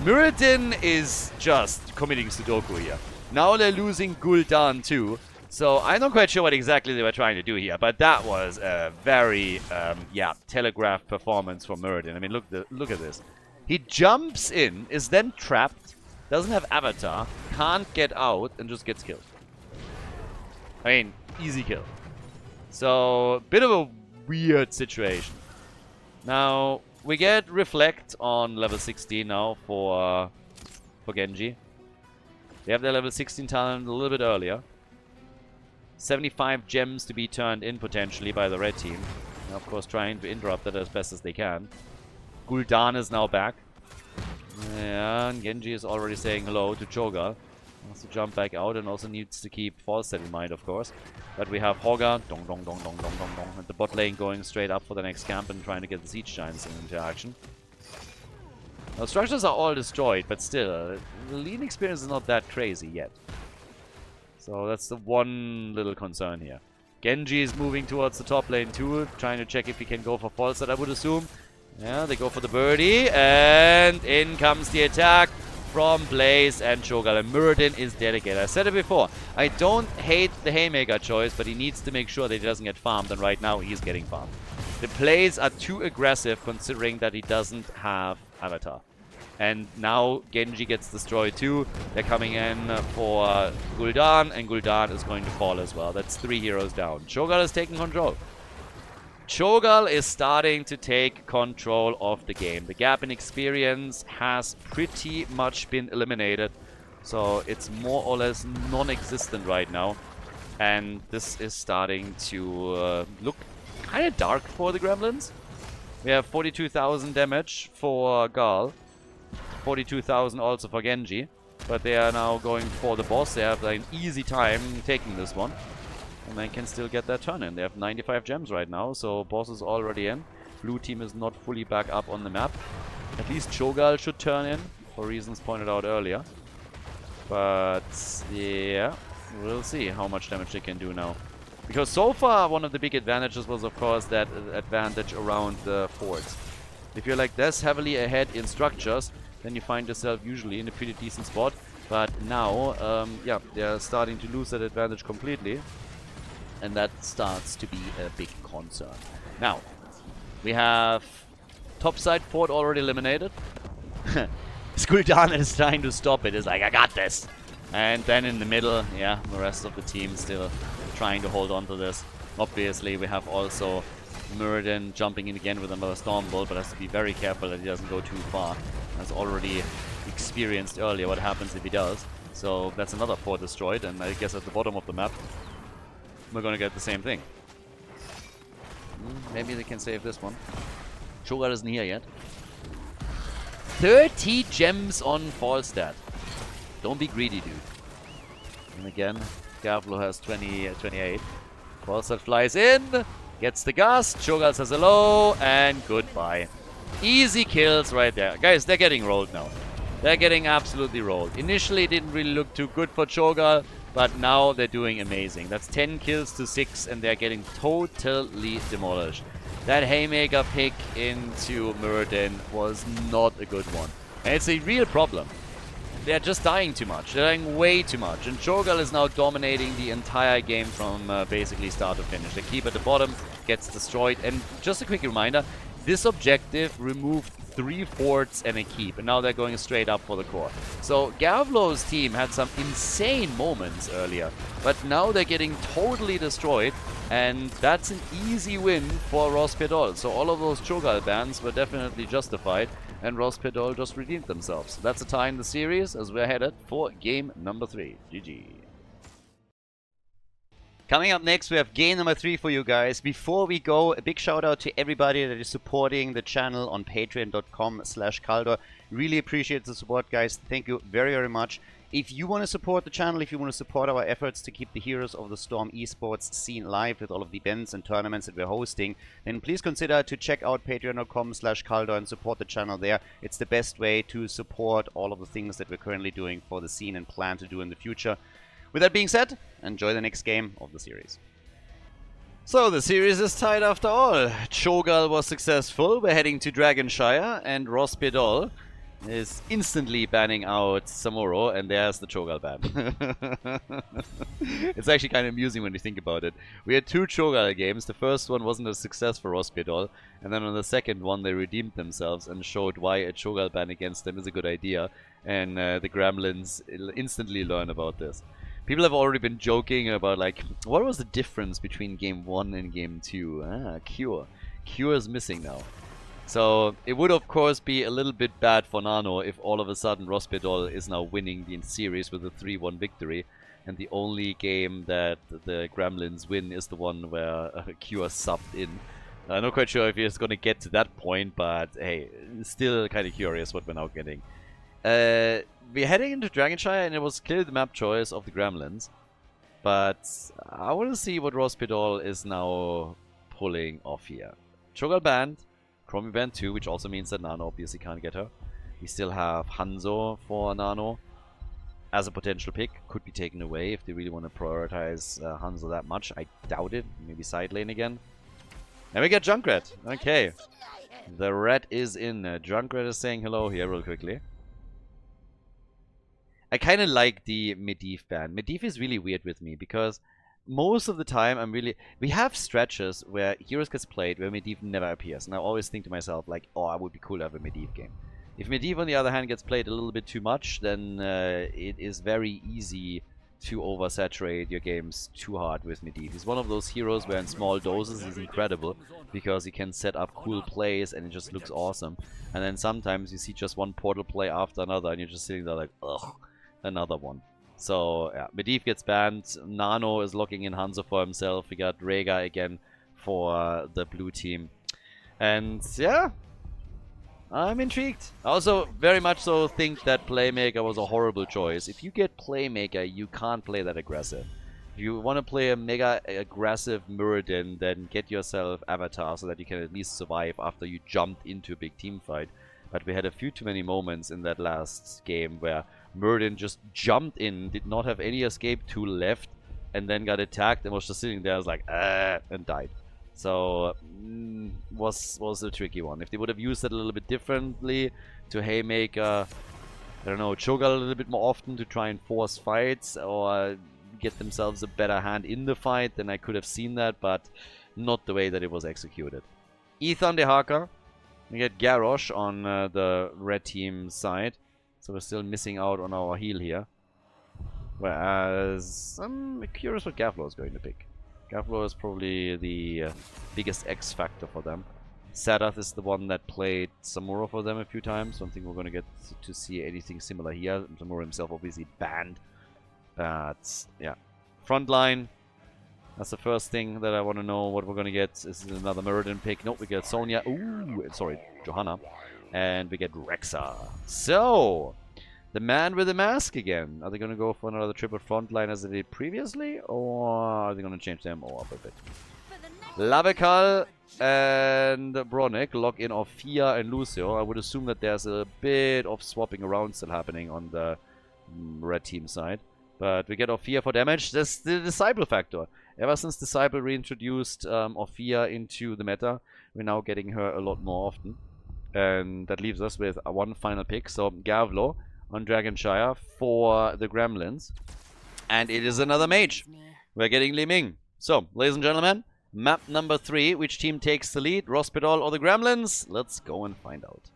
Muradin is just committing Sudoku here. Now they're losing Gul'dan too. So I'm not quite sure what exactly they were trying to do here. But that was a very, telegraphed performance from Muradin. I mean, look at this. He jumps in, is then trapped, doesn't have Avatar, can't get out, and just gets killed. I mean, easy kill. So, bit of a weird situation. Now, we get Reflect on level 16 now for Genji. They have their level 16 talent a little bit earlier. 75 gems to be turned in potentially by the red team. And of course, trying to interrupt that as best as they can. Gul'dan is now back. Yeah, and Genji is already saying hello to Cho'Gall. Wants to jump back out and also needs to keep Falstad in mind, of course. But we have Hogger, dong dong dong dong dong dong dong, and the bot lane going straight up for the next camp and trying to get the Siege Giants into action. Now, structures are all destroyed, but still, the lean experience is not that crazy yet. So that's the one little concern here. Genji is moving towards the top lane too, trying to check if he can go for Falstad, I would assume. Yeah, they go for the birdie, and in comes the attack from Blaze and Cho'Gall, and Muradin is dead again. I said it before, I don't hate the Haymaker choice, but he needs to make sure that he doesn't get farmed, and right now he's getting farmed. The plays are too aggressive considering that he doesn't have Avatar. And now Genji gets destroyed too. They're coming in for Gul'dan, and Gul'dan is going to fall as well. That's 3 heroes down. Cho'Gall is taking control. Cho'Gall is starting to take control of the game. The gap in experience has pretty much been eliminated. So it's more or less non-existent right now. And this is starting to look kind of dark for the Gremlins. We have 42,000 damage for Gall. 42,000 also for Genji. But they are now going for the boss. They have an easy time taking this one. And they can still get their turn in. They have 95 gems right now, so boss is already in. Blue team is not fully back up on the map. At least Cho'Gall should turn in, for reasons pointed out earlier. But, yeah, we'll see how much damage they can do now. Because so far, one of the big advantages was, of course, that advantage around the forts. If you're like this heavily ahead in structures, then you find yourself usually in a pretty decent spot. But now, yeah, they're starting to lose that advantage completely. and that starts to be a big concern. Now, we have topside fort already eliminated. Skuldan is trying to stop it. It's like, I got this. And then in the middle, yeah, the rest of the team still trying to hold on to this. Obviously, we have also Muradin jumping in again with another Stormbolt, but has to be very careful that he doesn't go too far. As already experienced earlier what happens if he does. So that's another fort destroyed, and I guess at the bottom of the map, we're gonna get the same thing. Maybe they can save this one. Cho'Gall isn't here yet. 30 gems on Falstad. Don't be greedy, dude. And again, Gavlo has 28. Falstad flies in, gets the gust, Cho'Gall says hello, and goodbye. Easy kills right there. Guys, they're getting rolled now. They're getting absolutely rolled. Initially, it didn't really look too good for Cho'Gall, but now they're doing amazing. That's 10 kills to 6, and they're getting totally demolished. That Haymaker pick into Muradin was not a good one. And it's a real problem. They're just dying too much. They're dying way too much. And Cho'Gall is now dominating the entire game from basically start to finish. The keep at the bottom gets destroyed. And just a quick reminder, this objective removed 3 forts and a keep. And now they're going straight up for the core. So Gavlo's team had some insane moments earlier. But now they're getting totally destroyed. And that's an easy win for Racencourt. So all of those Cho'Gall bans were definitely justified. And Racencourt just redeemed themselves. That's a tie in the series as we're headed for game number 3. GG. Coming up next, we have game number 3 for you guys. Before we go, a big shout out to everybody that is supporting the channel on patreon.com/Khaldor. Really appreciate the support, guys. Thank you very, very much. If you want to support the channel, if you want to support our efforts to keep the Heroes of the Storm esports scene live with all of the events and tournaments that we're hosting, then please consider to check out patreon.com/Khaldor and support the channel there. It's the best way to support all of the things that we're currently doing for the scene and plan to do in the future. With that being said, enjoy the next game of the series. So the series is tied after all. Cho'Gall was successful. We're heading to Dragonshire, and Racencourt is instantly banning out Samuro, and there's the Cho'Gall ban. It's actually kind of amusing when you think about it. We had 2 Cho'Gall games. The first one wasn't a success for Racencourt, and then on the second one they redeemed themselves and showed why a Cho'Gall ban against them is a good idea, and the Gremlins instantly learn about this. People have already been joking about, like, what was the difference between game 1 and game 2? Cure. Cure is missing now. So it would of course be a little bit bad for Nano if all of a sudden Racencourt is now winning the series with a 3-1 victory, and the only game that the Gremlins win is the one where Cure subbed in. I'm not quite sure if it's going to get to that point, but hey, still kind of curious what we're now getting. We're heading into Dragonshire, and it was clearly the map choice of the Gremlins, but I want to see what Racencourt is now pulling off here. Cho'Gall banned. Chromie banned 2, which also means that Nano obviously can't get her. We still have Hanzo for Nano as a potential pick. Could be taken away if they really want to prioritize Hanzo that much. I doubt it. Maybe side lane again. And we get Junkrat. Okay. The red is in. Junkrat is saying hello here real quickly. I kind of like the Medivh ban. Medivh is really weird with me because most of the time we have stretches where Heroes gets played where Medivh never appears, and I always think to myself like, oh, it would be cool to have a Medivh game. If Medivh on the other hand gets played a little bit too much, then it is very easy to oversaturate your games too hard with Medivh. He's one of those heroes where in small doses he's incredible because he can set up cool plays and it just looks awesome, and then sometimes you see just one portal play after another and you're just sitting there like, ugh, another one. So, yeah, Medivh gets banned. Nano is locking in Hanzo for himself. We got Rhaegar again for the blue team. And, yeah, I'm intrigued. I also very much so think that Playmaker was a horrible choice. If you get Playmaker, you can't play that aggressive. If you want to play a mega aggressive Muradin, then get yourself Avatar so that you can at least survive after you jumped into a big team fight. But we had a few too many moments in that last game where Muradin just jumped in, did not have any escape tool left, and then got attacked and was just sitting there, was like, and died. So, was a tricky one. If they would have used it a little bit differently to Haymaker, I don't know, Cho'Gall a little bit more often to try and force fights, or get themselves a better hand in the fight, then I could have seen that, but not the way that it was executed. Ethan Dehaka. We get Garrosh on the red team side. So we're still missing out on our heal here. Whereas, I'm curious what Gavlor is going to pick. Gavlor is probably the biggest X factor for them. Sadath is the one that played Samura for them a few times. Don't think we're going to get to see anything similar here. Samura himself obviously banned. But, yeah. Frontline. That's the first thing that I want to know what we're going to get. Is another Muradin pick? Nope, we get Sonya. Ooh, sorry, Johanna. And we get Rexa. So, the man with the mask again. Are they going to go for another triple frontline as they did previously? Or are they going to change them all up a bit? Lavekal and Bronick lock in Orphea and Lucio. I would assume that there's a bit of swapping around still happening on the red team side. But we get Orphea for damage. That's the Disciple factor. Ever since Disciple reintroduced Orphea into the meta, we're now getting her a lot more often. And that leaves us with one final pick. So Gavlo on Dragonshire for the Gremlins. And it is another mage. We're getting Li Ming. So, ladies and gentlemen, map number 3. Which team takes the lead? Rospedal or the Gremlins? Let's go and find out.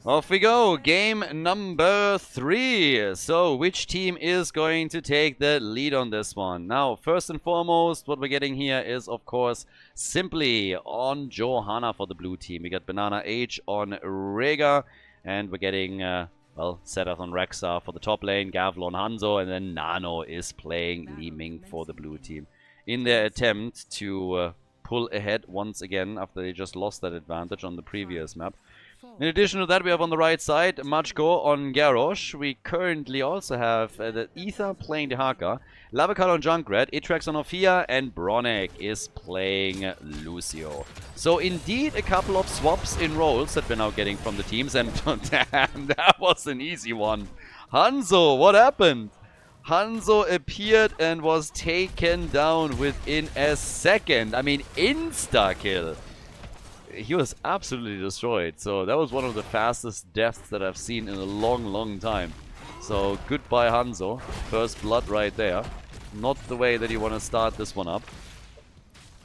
Off we go, game number 3. So, which team is going to take the lead on this one? Now, first and foremost, what we're getting here is, of course, simply on Johanna for the blue team. We got Banana H on Rega, and we're getting, well, Sadath on Rexa for the top lane, Gavlo on Hanzo, and then Nano is playing Li Ming for the blue team. In their attempt to pull ahead once again after they just lost that advantage on the previous map. In addition to that, we have on the right side Machko on Garrosh. We currently also have the Ether playing Dehaka, Lavekal on Junkrat, Itrax on Orphea, and Bronick is playing Lucio. So indeed a couple of swaps in roles that we're now getting from the teams, and damn, that was an easy one. Hanzo, what happened? Hanzo appeared and was taken down within a second. I mean, insta-kill. He was absolutely destroyed. So that was one of the fastest deaths that I've seen in a long, long time. So goodbye Hanzo. First blood right there. Not the way that you want to start this one up.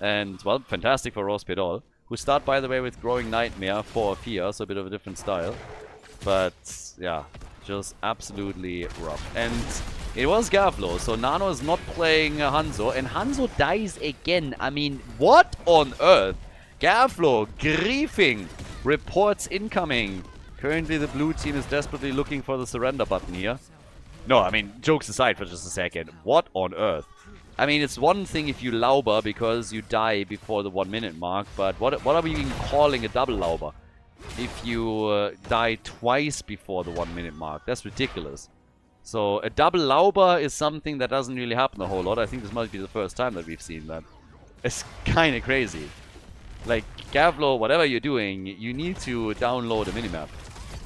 And, well, fantastic for Rospedal, who start, by the way, with Growing Nightmare for Orphea, so a bit of a different style. But, yeah, just absolutely rough. And it was Gavlo, so Nano is not playing Hanzo, and Hanzo dies again. I mean, what on earth? Gavlo, griefing, reports incoming. Currently the blue team is desperately looking for the surrender button here. No, I mean, jokes aside for just a second. What on earth? I mean, it's one thing if you lauber because you die before the 1 minute mark, but what are we even calling a double lauber? If you die twice before the 1 minute mark, that's ridiculous. So a double lauber is something that doesn't really happen a whole lot. I think this might be the first time that we've seen that. It's kind of crazy. Like, Gavlo, whatever you're doing, you need to download a minimap.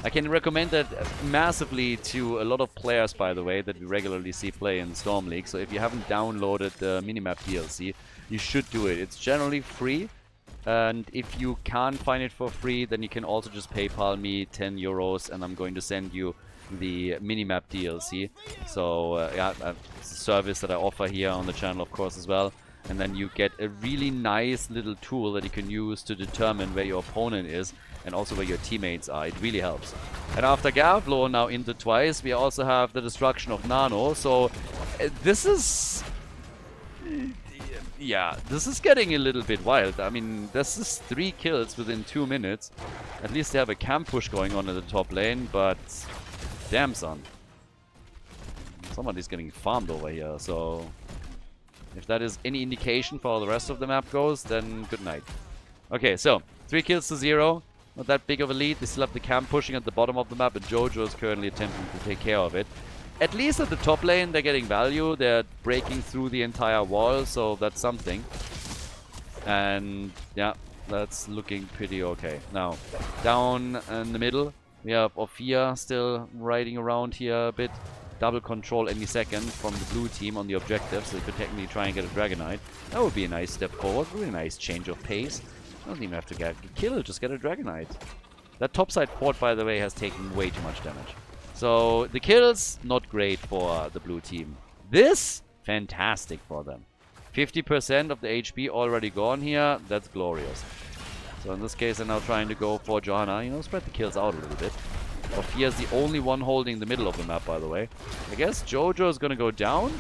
I can recommend that massively to a lot of players, by the way, that we regularly see play in Storm League. So if you haven't downloaded the minimap DLC, you should do it. It's generally free. And if you can't find it for free, then you can also just PayPal me 10 euros and I'm going to send you the minimap DLC. So, yeah, it's a service that I offer here on the channel, of course, as well. And then you get a really nice little tool that you can use to determine where your opponent is and also where your teammates are. It really helps. And after Gavlo now into twice, we also have the destruction of Nano. So this is... yeah, this is getting a little bit wild. I mean, this is 3 kills within 2 minutes. At least they have a camp push going on in the top lane, but... damn, son. Somebody's getting farmed over here, so... if that is any indication for how the rest of the map goes, then good night. Okay, so 3 kills to 0. Not that big of a lead. They still have the camp pushing at the bottom of the map, and Jojo is currently attempting to take care of it. At least at the top lane, they're getting value. They're breaking through the entire wall, so that's something. And yeah, that's looking pretty okay. Now, down in the middle, we have Orphea still riding around here a bit. Double control any second from the blue team on the objective, so they could technically try and get a Dragonite. That would be a nice step forward, really nice change of pace. Don't even have to get a kill, just get a Dragonite. That topside fort, by the way, has taken way too much damage. So the kills, not great for the blue team. This, fantastic for them. 50% of the HP already gone here. That's glorious. So in this case, they're now trying to go for Johanna. You know, spread the kills out a little bit. Ophia's the only one holding the middle of the map, by the way. I guess Jojo is going to go down.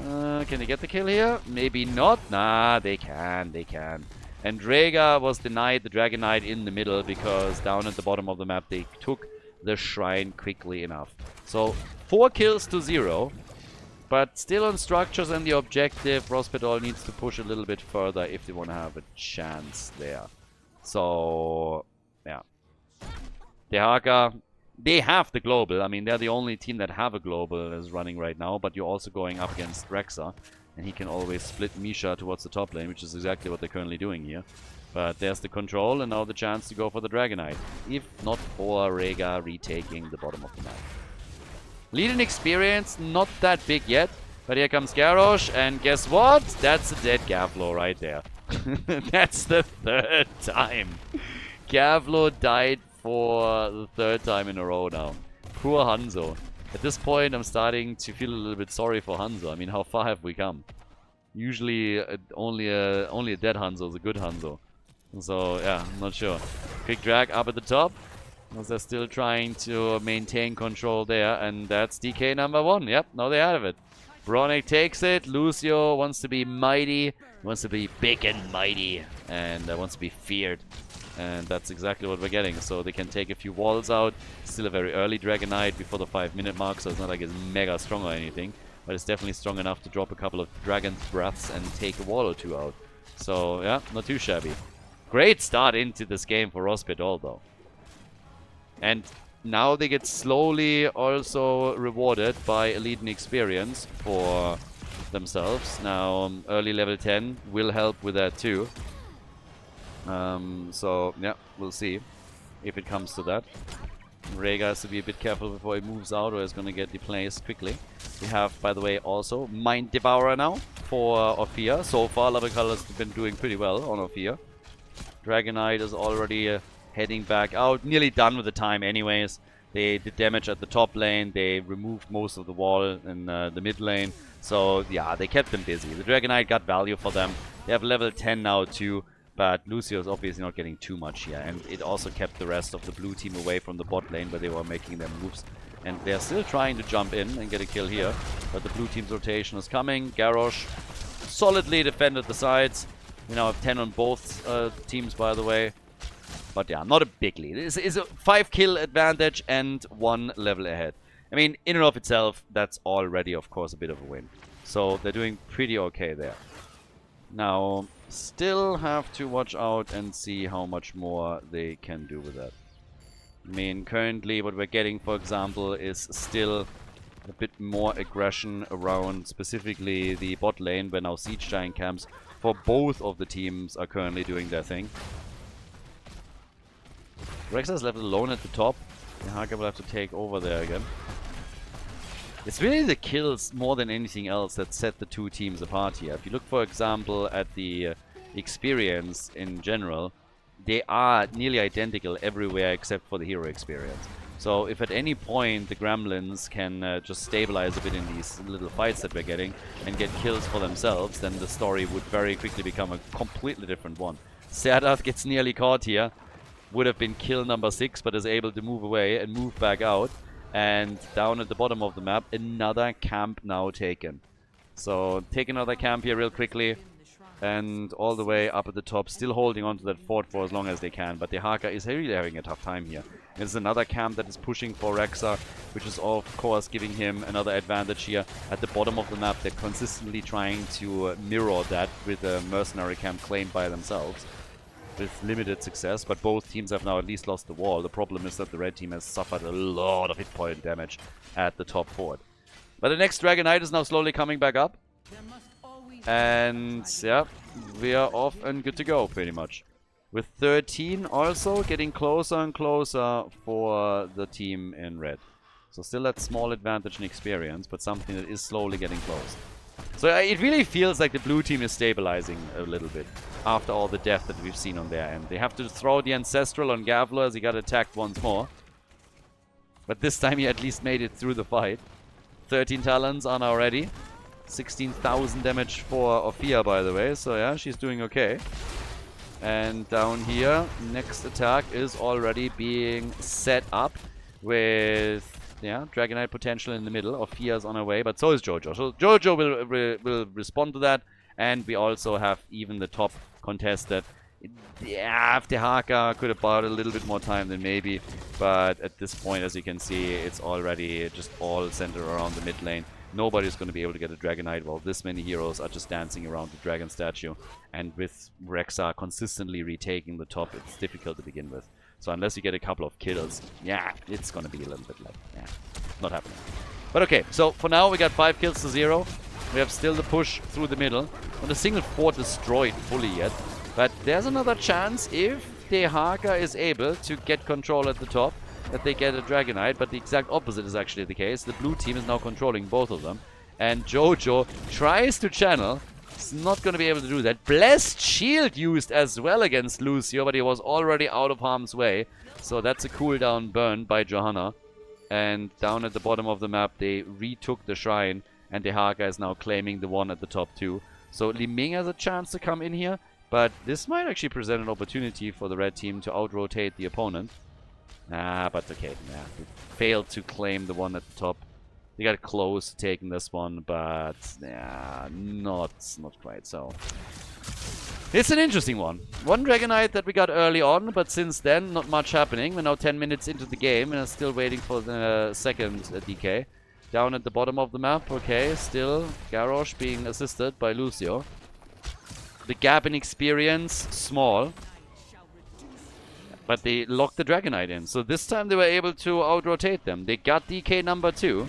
Can they get the kill here? Maybe not. Nah, they can. They can. And Rhaegar was denied the Dragon Knight in the middle because down at the bottom of the map, they took the shrine quickly enough. So 4 kills to 0. But still on structures and the objective, Rospedal needs to push a little bit further if they want to have a chance there. So, yeah. Dehaka, they have the global. I mean, they're the only team that have a global is running right now. But you're also going up against Rexa. And he can always split Misha towards the top lane, which is exactly what they're currently doing here. But there's the control and now the chance to go for the Dragonite. If not for Rhaegar retaking the bottom of the map. Lead in experience, not that big yet. But here comes Garrosh, and guess what? That's a dead Gavlo right there. That's the 3rd time. Gavlo died for the 3rd time in a row now. Poor Hanzo. At this point, I'm starting to feel a little bit sorry for Hanzo. I mean, how far have we come? Usually, only a dead Hanzo is a good Hanzo. So, yeah, I'm not sure. Quick drag up at the top. As they're still trying to maintain control there. And that's DK number 1. Yep, now they have it. Bronick takes it. Lucio wants to be mighty. Wants to be big and mighty. And wants to be feared. And that's exactly what we're getting. So they can take a few walls out. Still a very early Dragon Knight before the 5-minute mark. So it's not like it's mega strong or anything. But it's definitely strong enough to drop a couple of Dragon's Breaths and take a wall or 2 out. So, yeah, not too shabby. Great start into this game for Rospedal, though. And now they get slowly also rewarded by elite and experience for themselves. Now, early level 10 will help with that too. So, yeah, we'll see if it comes to that. Rhaegar has to be a bit careful before he moves out or is going to get deplaced quickly. We have, by the way, also Mind Devourer now for Ophia. So far, Lavakal has been doing pretty well on Ophia. Dragonite is already heading back out. Nearly done with the time anyways. They did damage at the top lane. They removed most of the wall in the mid lane. So, yeah, they kept them busy. The Dragonite got value for them. They have level 10 now too. But Lucio is obviously not getting too much here. And it also kept the rest of the blue team away from the bot lane where they were making their moves. And they're still trying to jump in and get a kill here. But the blue team's rotation is coming. Garrosh solidly defended the sides. We now have 10 on both teams, by the way. But yeah, not a big lead. It's a 5-kill advantage and 1 level ahead. I mean, in and of itself, that's already, of course, a bit of a win. So they're doing pretty okay there. Now, still have to watch out and see how much more they can do with that. I mean, currently what we're getting, for example, is still a bit more aggression around specifically the bot lane, where now Siege Giant camps for both of the teams are currently doing their thing. Rexa is left alone at the top. Haka will have to take over there again. It's really the kills more than anything else that set the two teams apart here. If you look, for example, at the experience in general, they are nearly identical everywhere except for the hero experience. So if at any point the Gremlins can just stabilize a bit in these little fights that we're getting and get kills for themselves, then the story would very quickly become a completely different one. Serdath gets nearly caught here. Would have been kill number 6, but is able to move away and move back out. And down at the bottom of the map, another camp now taken. So take another camp here real quickly. And all the way up at the top, still holding on to that fort for as long as they can. But the Haka is really having a tough time here. There's another camp that is pushing for Rexa, which is of course giving him another advantage here. At the bottom of the map, they're consistently trying to mirror that with a mercenary camp claimed by themselves. With limited success, but both teams have now at least lost the wall. The problem is that the red team has suffered a lot of hit point damage at the top fort. But the next Dragonite is now slowly coming back up. And yeah, we are off and good to go pretty much. With 13 also getting closer and closer for the team in red. So still that small advantage in experience, but something that is slowly getting close. So it really feels like the blue team is stabilizing a little bit after all the death that we've seen on their end. They have to throw the Ancestral on Gavlo as he got attacked once more. But this time he at least made it through the fight. 13 talents are now ready. 16,000 damage for Ophia, by the way. So yeah, she's doing okay. And down here, next attack is already being set up with, yeah, Dragonite potential in the middle. Ophia's on her way, but so is Jojo. So Jojo will respond to that. And we also have even the top contested. Yeah, if the Haka could have bought a little bit more time, then maybe. But at this point, as you can see, it's already just all centered around the mid lane. Nobody's going to be able to get a Dragonite while this many heroes are just dancing around the dragon statue. And with Rexa consistently retaking the top, it's difficult to begin with. So unless you get a couple of kills, yeah, it's going to be a little bit like, yeah, not happening. But okay, so for now we got 5 kills to 0. We have still the push through the middle. Not a single fort destroyed fully yet. But there's another chance if the Haka is able to get control at the top, that they get a Dragonite, but the exact opposite is actually the case. The blue team is now controlling both of them. And Jojo tries to channel. He's not going to be able to do that. Blessed Shield used as well against Lucio, but he was already out of harm's way. So that's a cooldown burn by Johanna. And down at the bottom of the map, they retook the shrine. And the Haka is now claiming the one at the top too. So Li Ming has a chance to come in here. But this might actually present an opportunity for the red team to out-rotate the opponent. But okay, yeah, they failed to claim the one at the top. They got close to taking this one, but yeah, not quite so. It's an interesting one. One Dragonite that we got early on, but since then, not much happening. We're now 10 minutes into the game and are still waiting for the second DK. Down at the bottom of the map, okay, still Garrosh being assisted by Lucio. The gap in experience, small. But they locked the Dragonite in. So this time they were able to out-rotate them. They got DK number 2.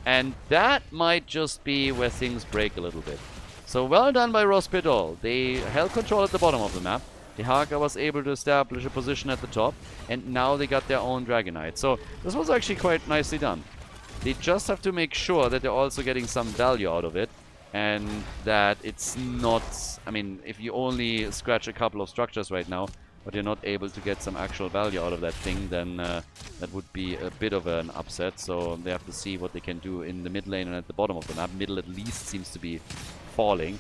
And that might just be where things break a little bit. So well done by Racencourt. They held control at the bottom of the map. The Haka was able to establish a position at the top. And now they got their own Dragonite. So this was actually quite nicely done. They just have to make sure that they're also getting some value out of it. And that it's not... I mean, if you only scratch a couple of structures right now, but you're not able to get some actual value out of that thing, then that would be a bit of an upset. So they have to see what they can do in the mid lane and at the bottom of the map. Middle at least seems to be falling.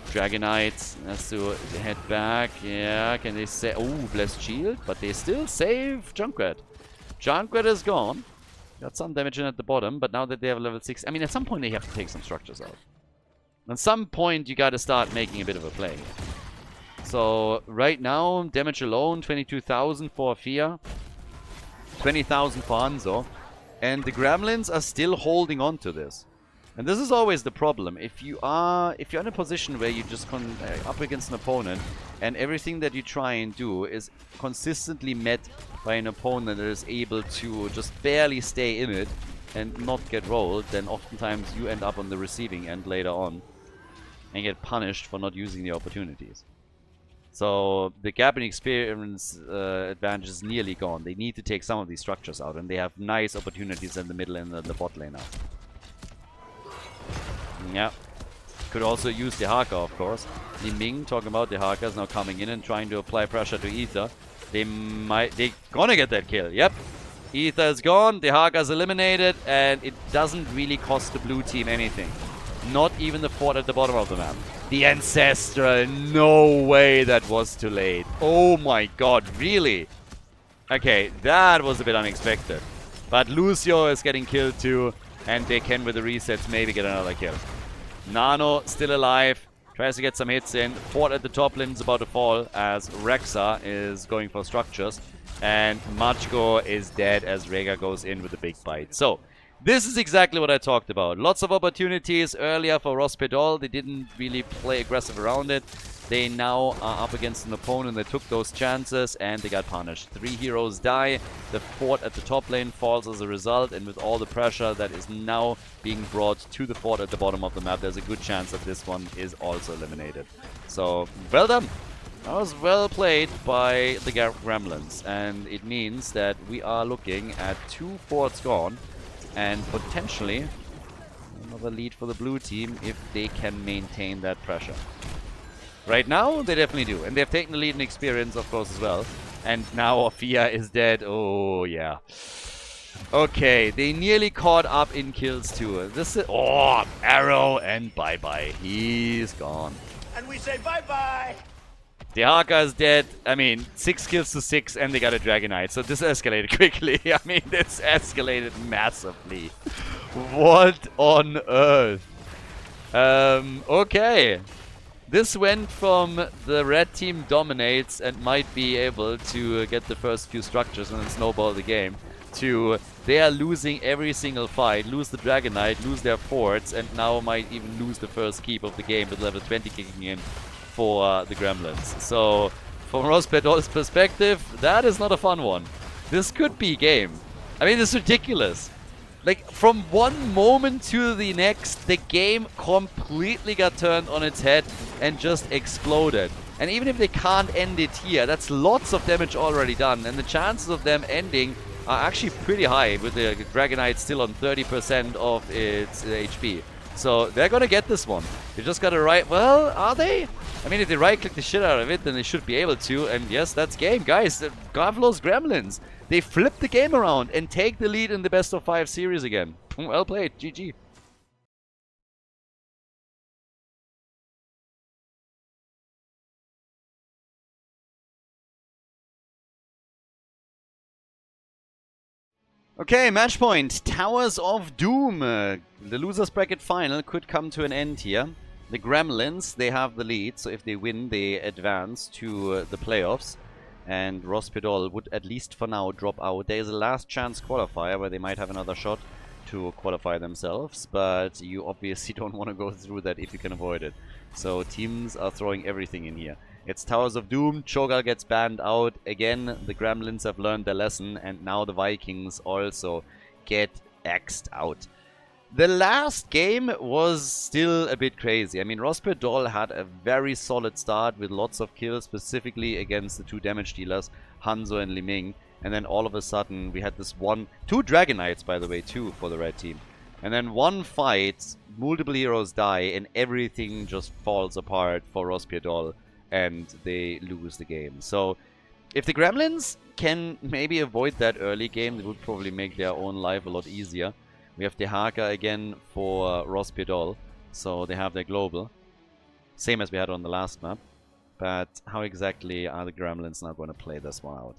Dragonite has to head back. Yeah, can they say... Oh, Blessed Shield. But they still save Junkrat. Junkrat is gone. Got some damage in at the bottom, but now that they have level 6... I mean, at some point they have to take some structures out. At some point you gotta start making a bit of a play. So, right now, damage alone, 22,000 for Fia. 20,000 for Hanzo. And the Gremlins are still holding on to this. And this is always the problem. If you're in a position where you just up against an opponent and everything that you try and do is consistently met by an opponent that is able to just barely stay in it and not get rolled, then oftentimes you end up on the receiving end later on and get punished for not using the opportunities. So the gap in experience advantage is nearly gone. They need to take some of these structures out, and they have nice opportunities in the middle and the bot lane now. Yeah. Could also use the Haka, of course. Li Ming, talking about the Haka, is now coming in and trying to apply pressure to Ether. They're gonna get that kill. Yep. Ether is gone, the Haka is eliminated, and it doesn't really cost the blue team anything. Not even the fort at the bottom of the map. The Ancestral, no way that was too late. Oh my god, really? Okay, that was a bit unexpected. But Lucio is getting killed too, and they can, with the resets, maybe get another kill. Nano still alive, tries to get some hits in. Fort at the top lane is about to fall as Rexa is going for structures. And Machko is dead as Rega goes in with a big bite. So, this is exactly what I talked about. Lots of opportunities earlier for Racencourt. They didn't really play aggressive around it. They now are up against an opponent that took those chances and they got punished. 3 heroes die. The fort at the top lane falls as a result, and with all the pressure that is now being brought to the fort at the bottom of the map, there's a good chance that this one is also eliminated. So, well done. That was well played by the Gremlins, and it means that we are looking at 2 forts gone. And potentially another lead for the blue team if they can maintain that pressure. Right now, they definitely do. And they've taken the lead in experience, of course, as well. And now Ophia is dead. Oh, yeah. Okay, they nearly caught up in kills too. This is... Oh, arrow and bye-bye. He's gone. And we say bye-bye! The Haka is dead. I mean, 6 kills to 6 and they got a Dragonite. So this escalated quickly. I mean, this escalated massively. What on earth? Okay. This went from the red team dominates and might be able to get the first few structures and then snowball the game, to they are losing every single fight, lose the Dragonite, lose their forts, and now might even lose the first keep of the game with level 20 kicking in for the Gremlins. So, from Rospedol's perspective, that is not a fun one. This could be game. I mean, it's ridiculous. Like, from one moment to the next, the game completely got turned on its head and just exploded. And even if they can't end it here, that's lots of damage already done. And the chances of them ending are actually pretty high, with the Dragonite still on 30% of its HP. So they're gonna get this one. They just gotta well, are they? I mean, if they right-click the shit out of it, then they should be able to. And yes, that's game. Guys, Khaldor's Gremlins. They flip the game around and take the lead in the best of 5 series again. Well played. GG. Okay, match point. Towers of Doom. The losers bracket final could come to an end here. The Gremlins, they have the lead, so if they win, they advance to the playoffs. And Rospedol would, at least for now, drop out. There is a last chance qualifier where they might have another shot to qualify themselves, but you obviously don't want to go through that if you can avoid it. So teams are throwing everything in here. It's Towers of Doom, Cho'Gall gets banned out. Again, the Gremlins have learned their lesson, and now the Vikings also get axed out. The last game was still a bit crazy. I mean, Rospedol had a very solid start with lots of kills, specifically against the 2 damage dealers, Hanzo and Liming. And then all of a sudden, we had this 2 Dragonites, by the way, too, for the red team. And then one fight, multiple heroes die, and everything just falls apart for Rospedol, and they lose the game. So, if the Gremlins can maybe avoid that early game, they would probably make their own life a lot easier. We have the Haka again for Rospedol, so they have their global. Same as we had on the last map. But how exactly are the Gremlins now going to play this one out?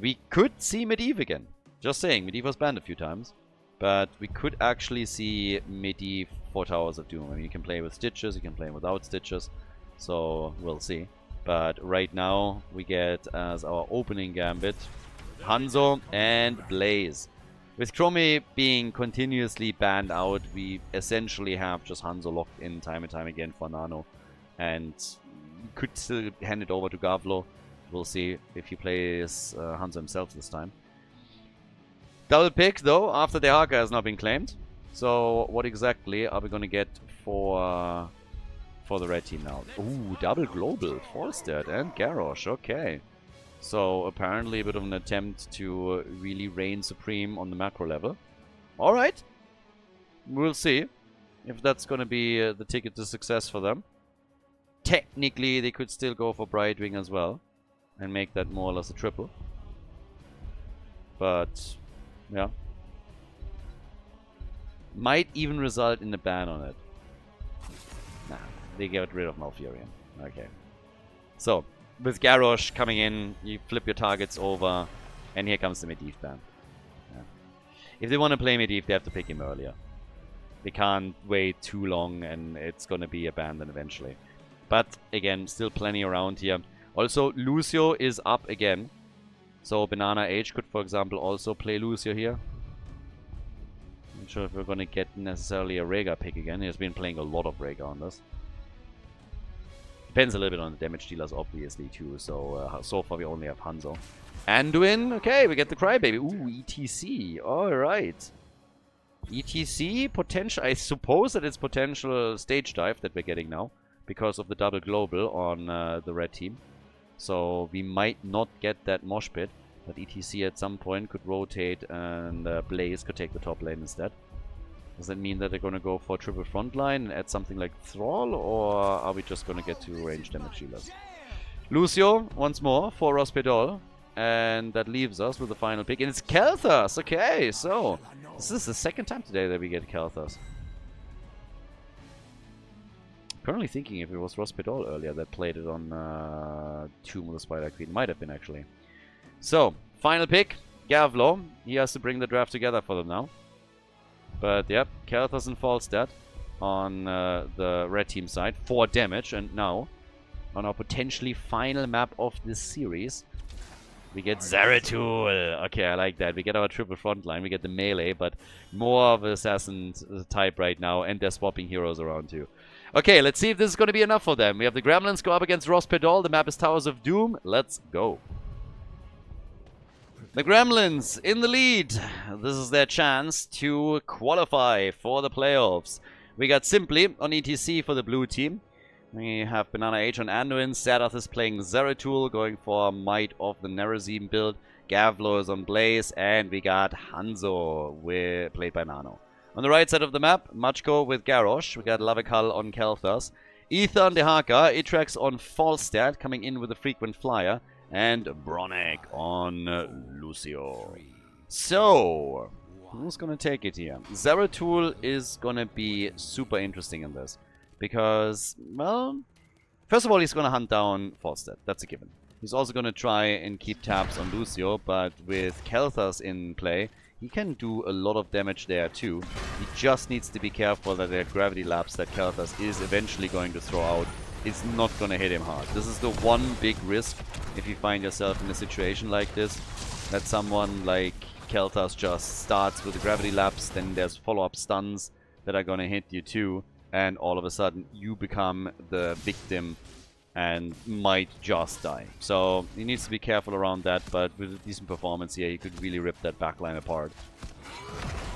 We could see Medivh again. Just saying, Medivh was banned a few times. But we could actually see Medivh for Towers of Doom. I mean, you can play with Stitches, you can play without Stitches. So, we'll see. But right now, we get as our opening gambit Hanzo and Blaze. With Chromie being continuously banned out, we essentially have just Hanzo locked in time and time again for Nano. And could still hand it over to Gavlo. We'll see if he plays Hanzo himself this time. Double pick though, after the Haka has now been claimed. So what exactly are we going to get for the red team now? Ooh, double global, Falstad and Garrosh, okay. So, apparently a bit of an attempt to really reign supreme on the macro level. Alright. We'll see if that's going to be the ticket to success for them. Technically, they could still go for Brightwing as well. And make that more or less a triple. But, yeah. Might even result in a ban on it. Nah, they get rid of Malfurion. Okay. So, with Garrosh coming in, you flip your targets over, and here comes the Medivh ban. Yeah. If they want to play Medivh, they have to pick him earlier. They can't wait too long, and it's going to be a ban then eventually. But, again, still plenty around here. Also, Lucio is up again. So, Banana H could, for example, also play Lucio here. Not sure if we're going to get necessarily a Rhaegar pick again. He has been playing a lot of Rhaegar on this. Depends a little bit on the damage dealers, obviously, too. So, so far we only have Hanzo. Anduin, okay, we get the Crybaby. Ooh, ETC, alright. ETC, potential, I suppose that it's potential stage dive that we're getting now. Because of the double global on the red team. So, we might not get that mosh pit. But ETC at some point could rotate and Blaze could take the top lane instead. Does that mean that they're going to go for triple frontline and add something like Thrall, or are we just going to get to range damage healers? Lucio, once more, for Rospedol. And that leaves us with the final pick. And it's Kelthas! Okay, so this is the second time today that we get Kelthas. Currently thinking if it was Rospedol earlier that played it on Tomb of the Spider Queen. Might have been, actually. So, final pick. Gavlo. He has to bring the draft together for them now. But, yep, Kelthas and Falstad on the red team side. 4 damage. And now, on our potentially final map of this series, we get Zeratul. Okay, I like that. We get our triple front line. We get the melee, but more of an assassin type right now. And they're swapping heroes around too. Okay, let's see if this is going to be enough for them. We have the Gremlins go up against Rospedol. The map is Towers of Doom. Let's go. The Gremlins in the lead. This is their chance to qualify for the playoffs. We got Simply on ETC for the blue team. We have Banana H on Anduin. Sadath is playing Zeratul, going for Might of the Nerazim build. Gavlo is on Blaze. And we got Hanzo, played by Nano. On the right side of the map, Machko with Garrosh. We got Lavakal on Kelthas. Ether on Dehaka. Itrex on Falstad, coming in with a frequent flyer. And Bronek on Lucio. So, who's going to take it here? Zeratul is going to be super interesting in this. Because, well, first of all, he's going to hunt down Falstad. That's a given. He's also going to try and keep tabs on Lucio. But with Kelthas in play, he can do a lot of damage there too. He just needs to be careful that the gravity lapse that Kelthas is eventually going to throw out is not going to hit him hard. This is the one big risk if you find yourself in a situation like this, that someone like Kelthas just starts with the gravity lapse, then there's follow-up stuns that are going to hit you too, and all of a sudden you become the victim and might just die. So he needs to be careful around that, but with a decent performance here, he could really rip that backline apart.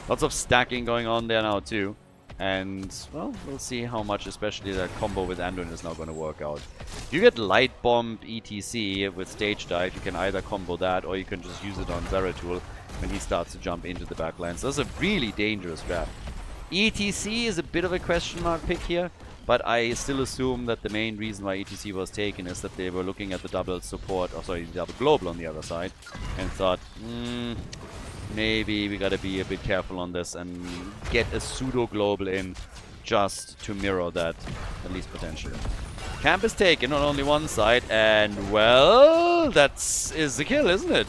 Lots of stacking going on there now too. And, well, we'll see how much, especially that combo with Anduin is now going to work out. If you get light bombed ETC with stage dive, you can either combo that or you can just use it on Zeratul when he starts to jump into the backline. So that's a really dangerous draft. ETC is a bit of a question mark pick here, but I still assume that the main reason why ETC was taken is that they were looking at the double support, or sorry, the double global on the other side, and thought, maybe we gotta be a bit careful on this and get a pseudo global in just to mirror that, at least potentially. Camp is taken on only one side, and well, is the kill, isn't it?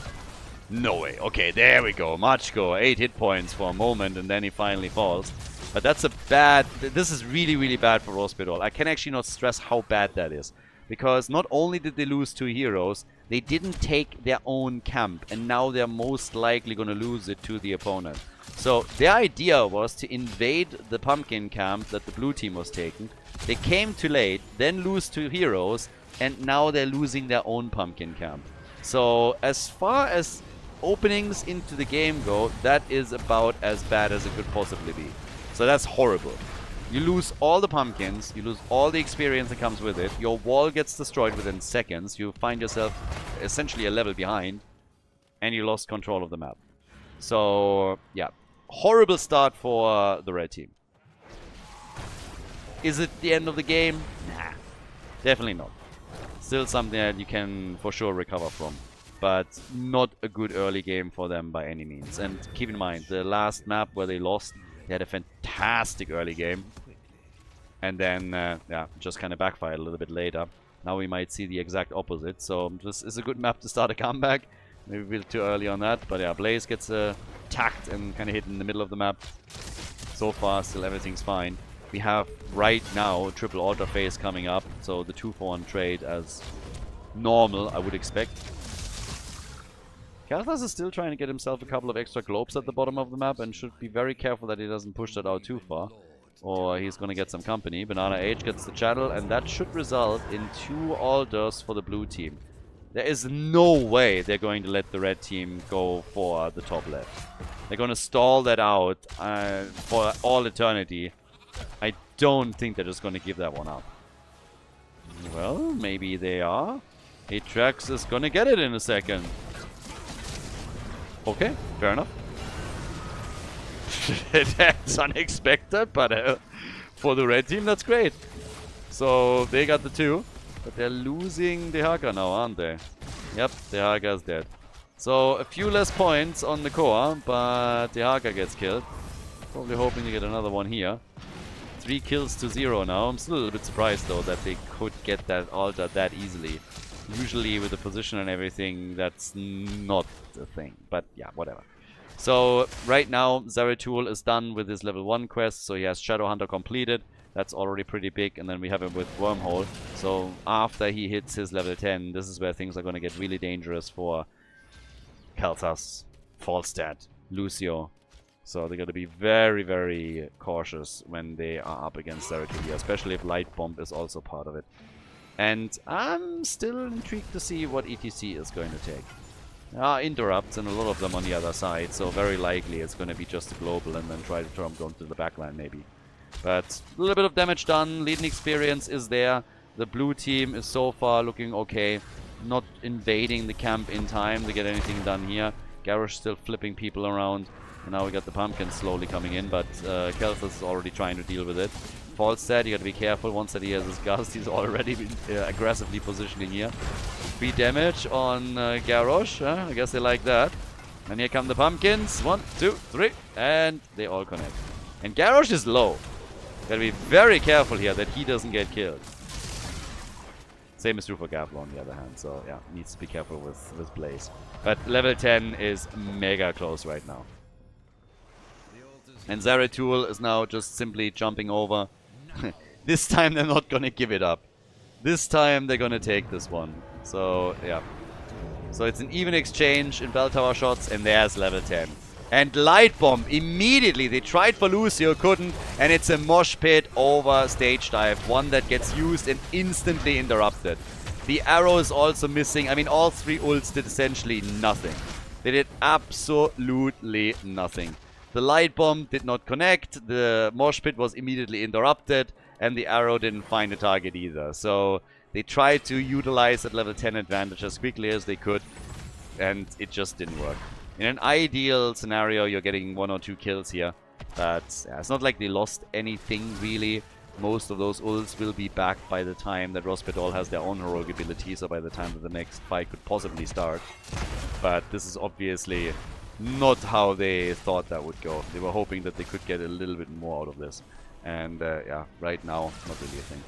No way. Okay, there we go. Machko, 8 hit points for a moment, and then he finally falls. But that's a bad... This is really, really bad for Rospedol. I can actually not stress how bad that is. Because not only did they lose 2 heroes, they didn't take their own camp. And now they're most likely going to lose it to the opponent. So their idea was to invade the pumpkin camp that the blue team was taking. They came too late, then lose 2 heroes, and now they're losing their own pumpkin camp. So as far as openings into the game go, that is about as bad as it could possibly be. So that's horrible. You lose all the pumpkins, you lose all the experience that comes with it, your wall gets destroyed within seconds, you find yourself essentially a level behind, and you lost control of the map. So, yeah. Horrible start for the red team. Is it the end of the game? Nah. Definitely not. Still something that you can for sure recover from. But not a good early game for them by any means. And keep in mind, the last map where they lost, they had a fantastic early game. And then, yeah, just kind of backfired a little bit later. Now we might see the exact opposite. So this is a good map to start a comeback. Maybe a bit too early on that. But yeah, Blaze gets attacked and kind of hit in the middle of the map. So far, still everything's fine. We have right now triple altar phase coming up. So the 2-for-1 trade as normal, I would expect. Kelthas is still trying to get himself a couple of extra globes at the bottom of the map and should be very careful that he doesn't push that out too far. Or he's going to get some company. Banana H gets the channel, and that should result in 2 altars for the blue team. There is no way they're going to let the red team go for the top left. They're going to stall that out for all eternity. I don't think they're just going to give that one up. Well, maybe they are. Atrax is going to get it in a second. Okay, fair enough. That's unexpected, but for the red team, that's great. So they got the 2, but they're losing Dehaka now, aren't they? Yep, Dehaka is dead. So a few less points on the core, but the Haka gets killed. Probably hoping to get another one here. 3 kills to 0 now. I'm still a little bit surprised though that they could get that altar that easily. Usually with the position and everything, that's not a thing. But yeah, whatever. So right now, Zeratul is done with his level 1 quest, so he has Shadow Hunter completed. That's already pretty big, and then we have him with Wormhole. So after he hits his level 10, this is where things are going to get really dangerous for Kel'Thas, Falstad, Lucio. So they're going to be very, very cautious when they are up against Zeratul here, especially if Light Bomb is also part of it. And I'm still intrigued to see what ETC is going to take. There are interrupts and a lot of them on the other side, so very likely it's going to be just a global and then try to turn them to the backline maybe. But a little bit of damage done, leading experience is there. The blue team is so far looking okay. Not invading the camp in time to get anything done here. Garrosh still flipping people around. And now we got the pumpkin slowly coming in, but Kel'Thas is already trying to deal with it. Falstad, you gotta be careful. Once that he has his gust, he's already been aggressively positioning here. 3 damage on Garrosh. I guess they like that. And here come the pumpkins. 1, 2, 3. And they all connect. And Garrosh is low. Gotta be very careful here that he doesn't get killed. Same is true for Gavlo on the other hand. So yeah, needs to be careful with Blaze. But level 10 is mega close right now. And Zeratul is now just simply jumping over. This time they're not gonna give it up. This time they're gonna take this one. So, yeah. So it's an even exchange in bell tower shots, and there's level 10. And Light Bomb, immediately, they tried for Lucio, couldn't, and it's a mosh pit over stage dive. One that gets used and instantly interrupted. The arrow is also missing. I mean, all 3 ults did essentially nothing. They did absolutely nothing. The Light Bomb did not connect, the mosh pit was immediately interrupted, and the arrow didn't find a target either. So they tried to utilize that level 10 advantage as quickly as they could, and it just didn't work. In an ideal scenario, you're getting 1 or 2 kills here, but yeah, it's not like they lost anything really. Most of those ults will be back by the time that Rospedol has their own heroic abilities, or by the time that the next fight could possibly start. But this is obviously not how they thought that would go. They were hoping that they could get a little bit more out of this. And yeah, right now, not really a thing.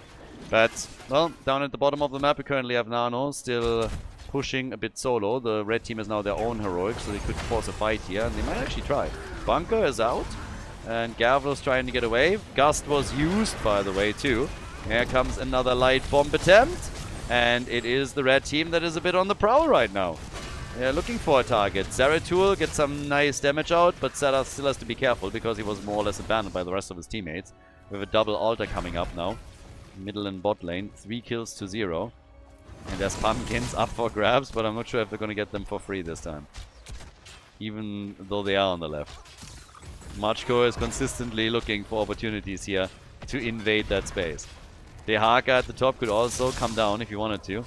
But, well, down at the bottom of the map, we currently have Nano still pushing a bit solo. The red team is now their own heroic, so they could force a fight here, and they might actually try. Bunker is out, and Gavlo's trying to get away. Gust was used, by the way, too. Here comes another Light Bomb attempt, and it is the red team that is a bit on the prowl right now. Yeah, looking for a target. Zeratul gets some nice damage out, but Zerath still has to be careful because he was more or less abandoned by the rest of his teammates. We have a double altar coming up now. Middle and bot lane. 3 kills to 0. And there's pumpkins up for grabs, but I'm not sure if they're going to get them for free this time. Even though they are on the left. Machko is consistently looking for opportunities here to invade that space. The Haka at the top could also come down if he wanted to.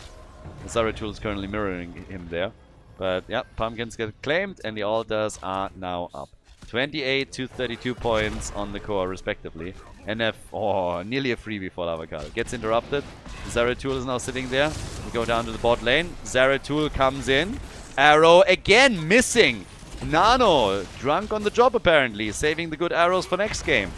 Zeratul is currently mirroring him there. But yeah, pumpkins get claimed, and the altars are now up. 28 to 32 points on the core, respectively. NF, nearly a freebie for Lavakal. Gets interrupted. Zeratul is now sitting there. We go down to the bot lane. Zeratul comes in. Arrow again missing. Nano, drunk on the job apparently, saving the good arrows for next game.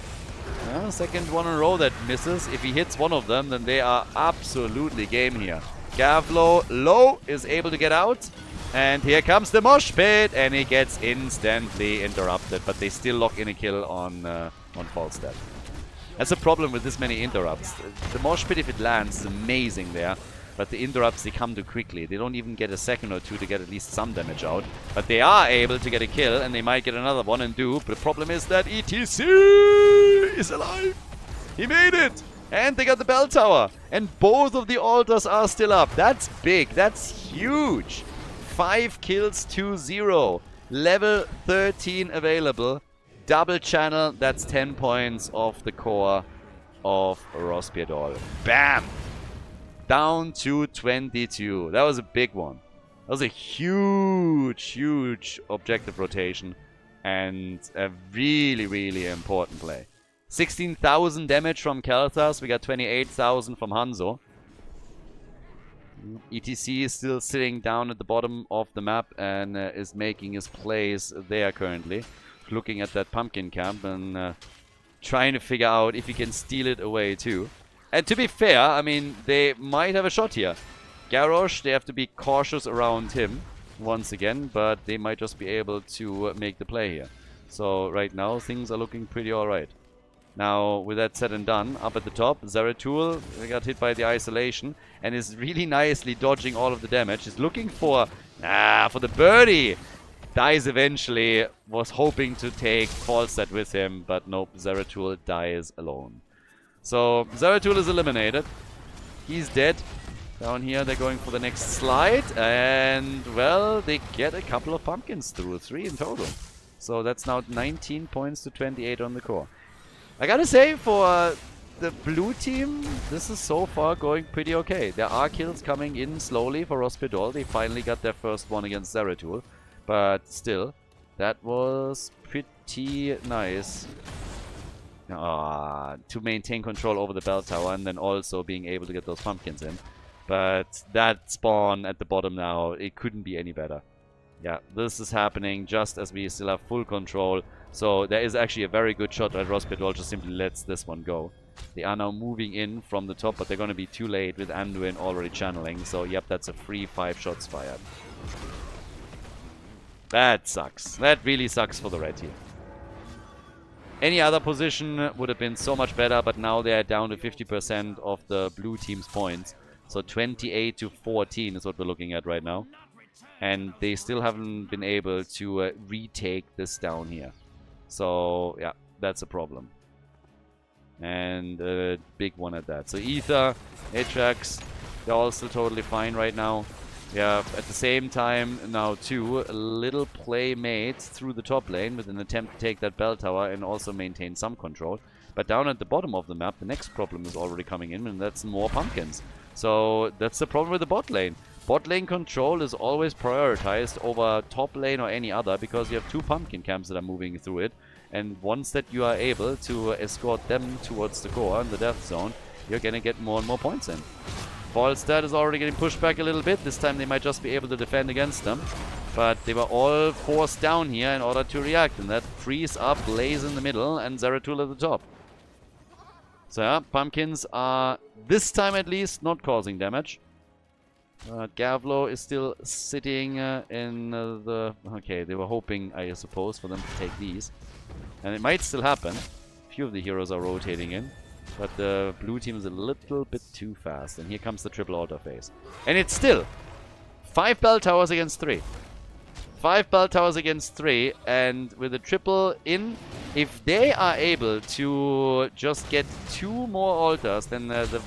Second one in a row that misses. If he hits one of them, then they are absolutely game here. Gavlo low is able to get out. And here comes the mosh pit, and he gets instantly interrupted, but they still lock in a kill on Falstad. That's a problem with this many interrupts. The mosh pit, if it lands, is amazing there, but the interrupts, they come too quickly. They don't even get a second or two to get at least some damage out, but they are able to get a kill, and they might get another one and do. But the problem is that ETC is alive. He made it, and they got the bell tower, and both of the altars are still up. That's big. That's huge. 5 kills to 0. Level 13 available. Double channel. That's 10 points off the core of Rospedol. Bam! Down to 22. That was a big one. That was a huge, huge objective rotation. And a really, really important play. 16,000 damage from Kel'Thas. We got 28,000 from Hanzo. ETC is still sitting down at the bottom of the map and is making his plays there currently. Looking at that pumpkin camp and trying to figure out if he can steal it away too. And to be fair, I mean, they might have a shot here. Garrosh, they have to be cautious around him once again, but they might just be able to make the play here. So right now, things are looking pretty alright. Now, with that said and done, up at the top, Zeratul got hit by the isolation and is really nicely dodging all of the damage. He's looking for the birdie. Dies eventually, was hoping to take Falstad with him, but nope, Zeratul dies alone. So, Zeratul is eliminated. He's dead. Down here, they're going for the next slide, and, well, they get a couple of pumpkins through, 3 in total. So that's now 19 points to 28 on the core. I gotta say, for the blue team, this is so far going pretty okay. There are kills coming in slowly for Rospedol. They finally got their first one against Zeratul. But still, that was pretty nice. To maintain control over the bell tower and then also being able to get those pumpkins in. But that spawn at the bottom now, it couldn't be any better. Yeah, this is happening just as we still have full control. So there is actually a very good shot that Rospedol just simply lets this one go. They are now moving in from the top, but they're going to be too late with Anduin already channeling. So yep, that's a free 5 shots fired. That sucks. That really sucks for the red team. Any other position would have been so much better, but now they are down to 50% of the blue team's points. So 28 to 14 is what we're looking at right now. And they still haven't been able to retake this down here. So, yeah, that's a problem. And a big one at that. So Ether, Atrax, they're all still totally fine right now. Yeah, at the same time, now too, a little play made through the top lane with an attempt to take that bell tower and also maintain some control. But down at the bottom of the map, the next problem is already coming in, and that's more pumpkins. So that's the problem with the bot lane. Bot lane control is always prioritized over top lane or any other because you have 2 pumpkin camps that are moving through it. And once that you are able to escort them towards the core and the death zone, you're going to get more and more points in. Falstad is already getting pushed back a little bit. This time they might just be able to defend against them. But they were all forced down here in order to react. And that frees up Blaze in the middle and Zeratul at the top. So yeah, pumpkins are, this time at least, not causing damage. Gavlo is still sitting in the... Okay, they were hoping, I suppose, for them to take these. And it might still happen. A few of the heroes are rotating in. But the blue team is a little bit too fast. And here comes the triple altar phase. And it's still 5 bell towers against 3. 5 bell towers against 3. And with a triple in, if they are able to just get 2 more altars, then the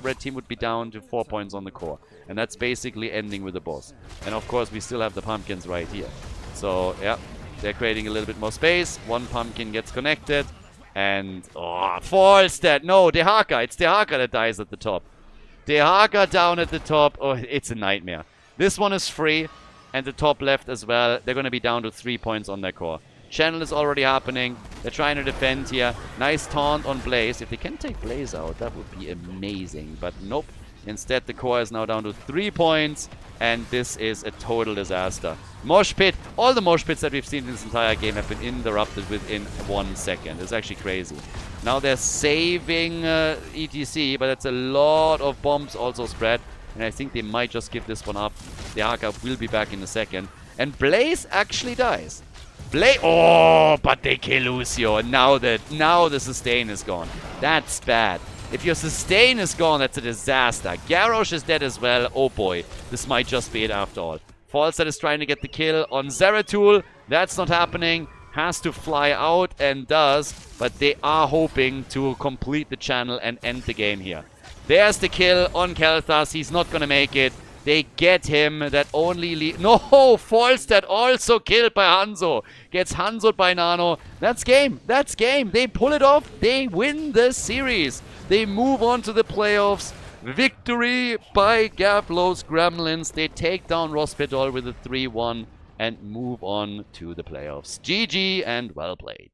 red team would be down to 4 points on the core. And that's basically ending with the boss. And of course, we still have the pumpkins right here. So, yeah, they're creating a little bit more space. 1 pumpkin gets connected. And, Falstad. No, Dehaka. It's Dehaka that dies at the top. Dehaka down at the top. Oh, it's a nightmare. This one is free. And the top left as well. They're going to be down to 3 points on their core. Channel is already happening. They're trying to defend here. Nice taunt on Blaze. If they can take Blaze out, that would be amazing. But nope. Instead, the core is now down to 3 points. And this is a total disaster. Mosh pit. All the mosh pits that we've seen in this entire game have been interrupted within 1 second. It's actually crazy. Now they're saving ETC, but that's a lot of bombs also spread. And I think they might just give this one up. The Haka will be back in a second. And Blaze actually dies. Oh, but they kill Lucio. And now the sustain is gone. That's bad. If your sustain is gone, that's a disaster. Garrosh is dead as well. Oh boy, this might just be it after all. Falstad is trying to get the kill on Zeratul. That's not happening. Has to fly out and does. But they are hoping to complete the channel and end the game here. There's the kill on Kel'Thas. He's not going to make it. They get him. That only no, Falstad also killed by Hanzo. Gets Hanzo'd by Nano. That's game. That's game. They pull it off. They win the series. They move on to the playoffs. Victory by Gavlo's Gremlins. They take down Rospedol with a 3-1 and move on to the playoffs. GG and well played.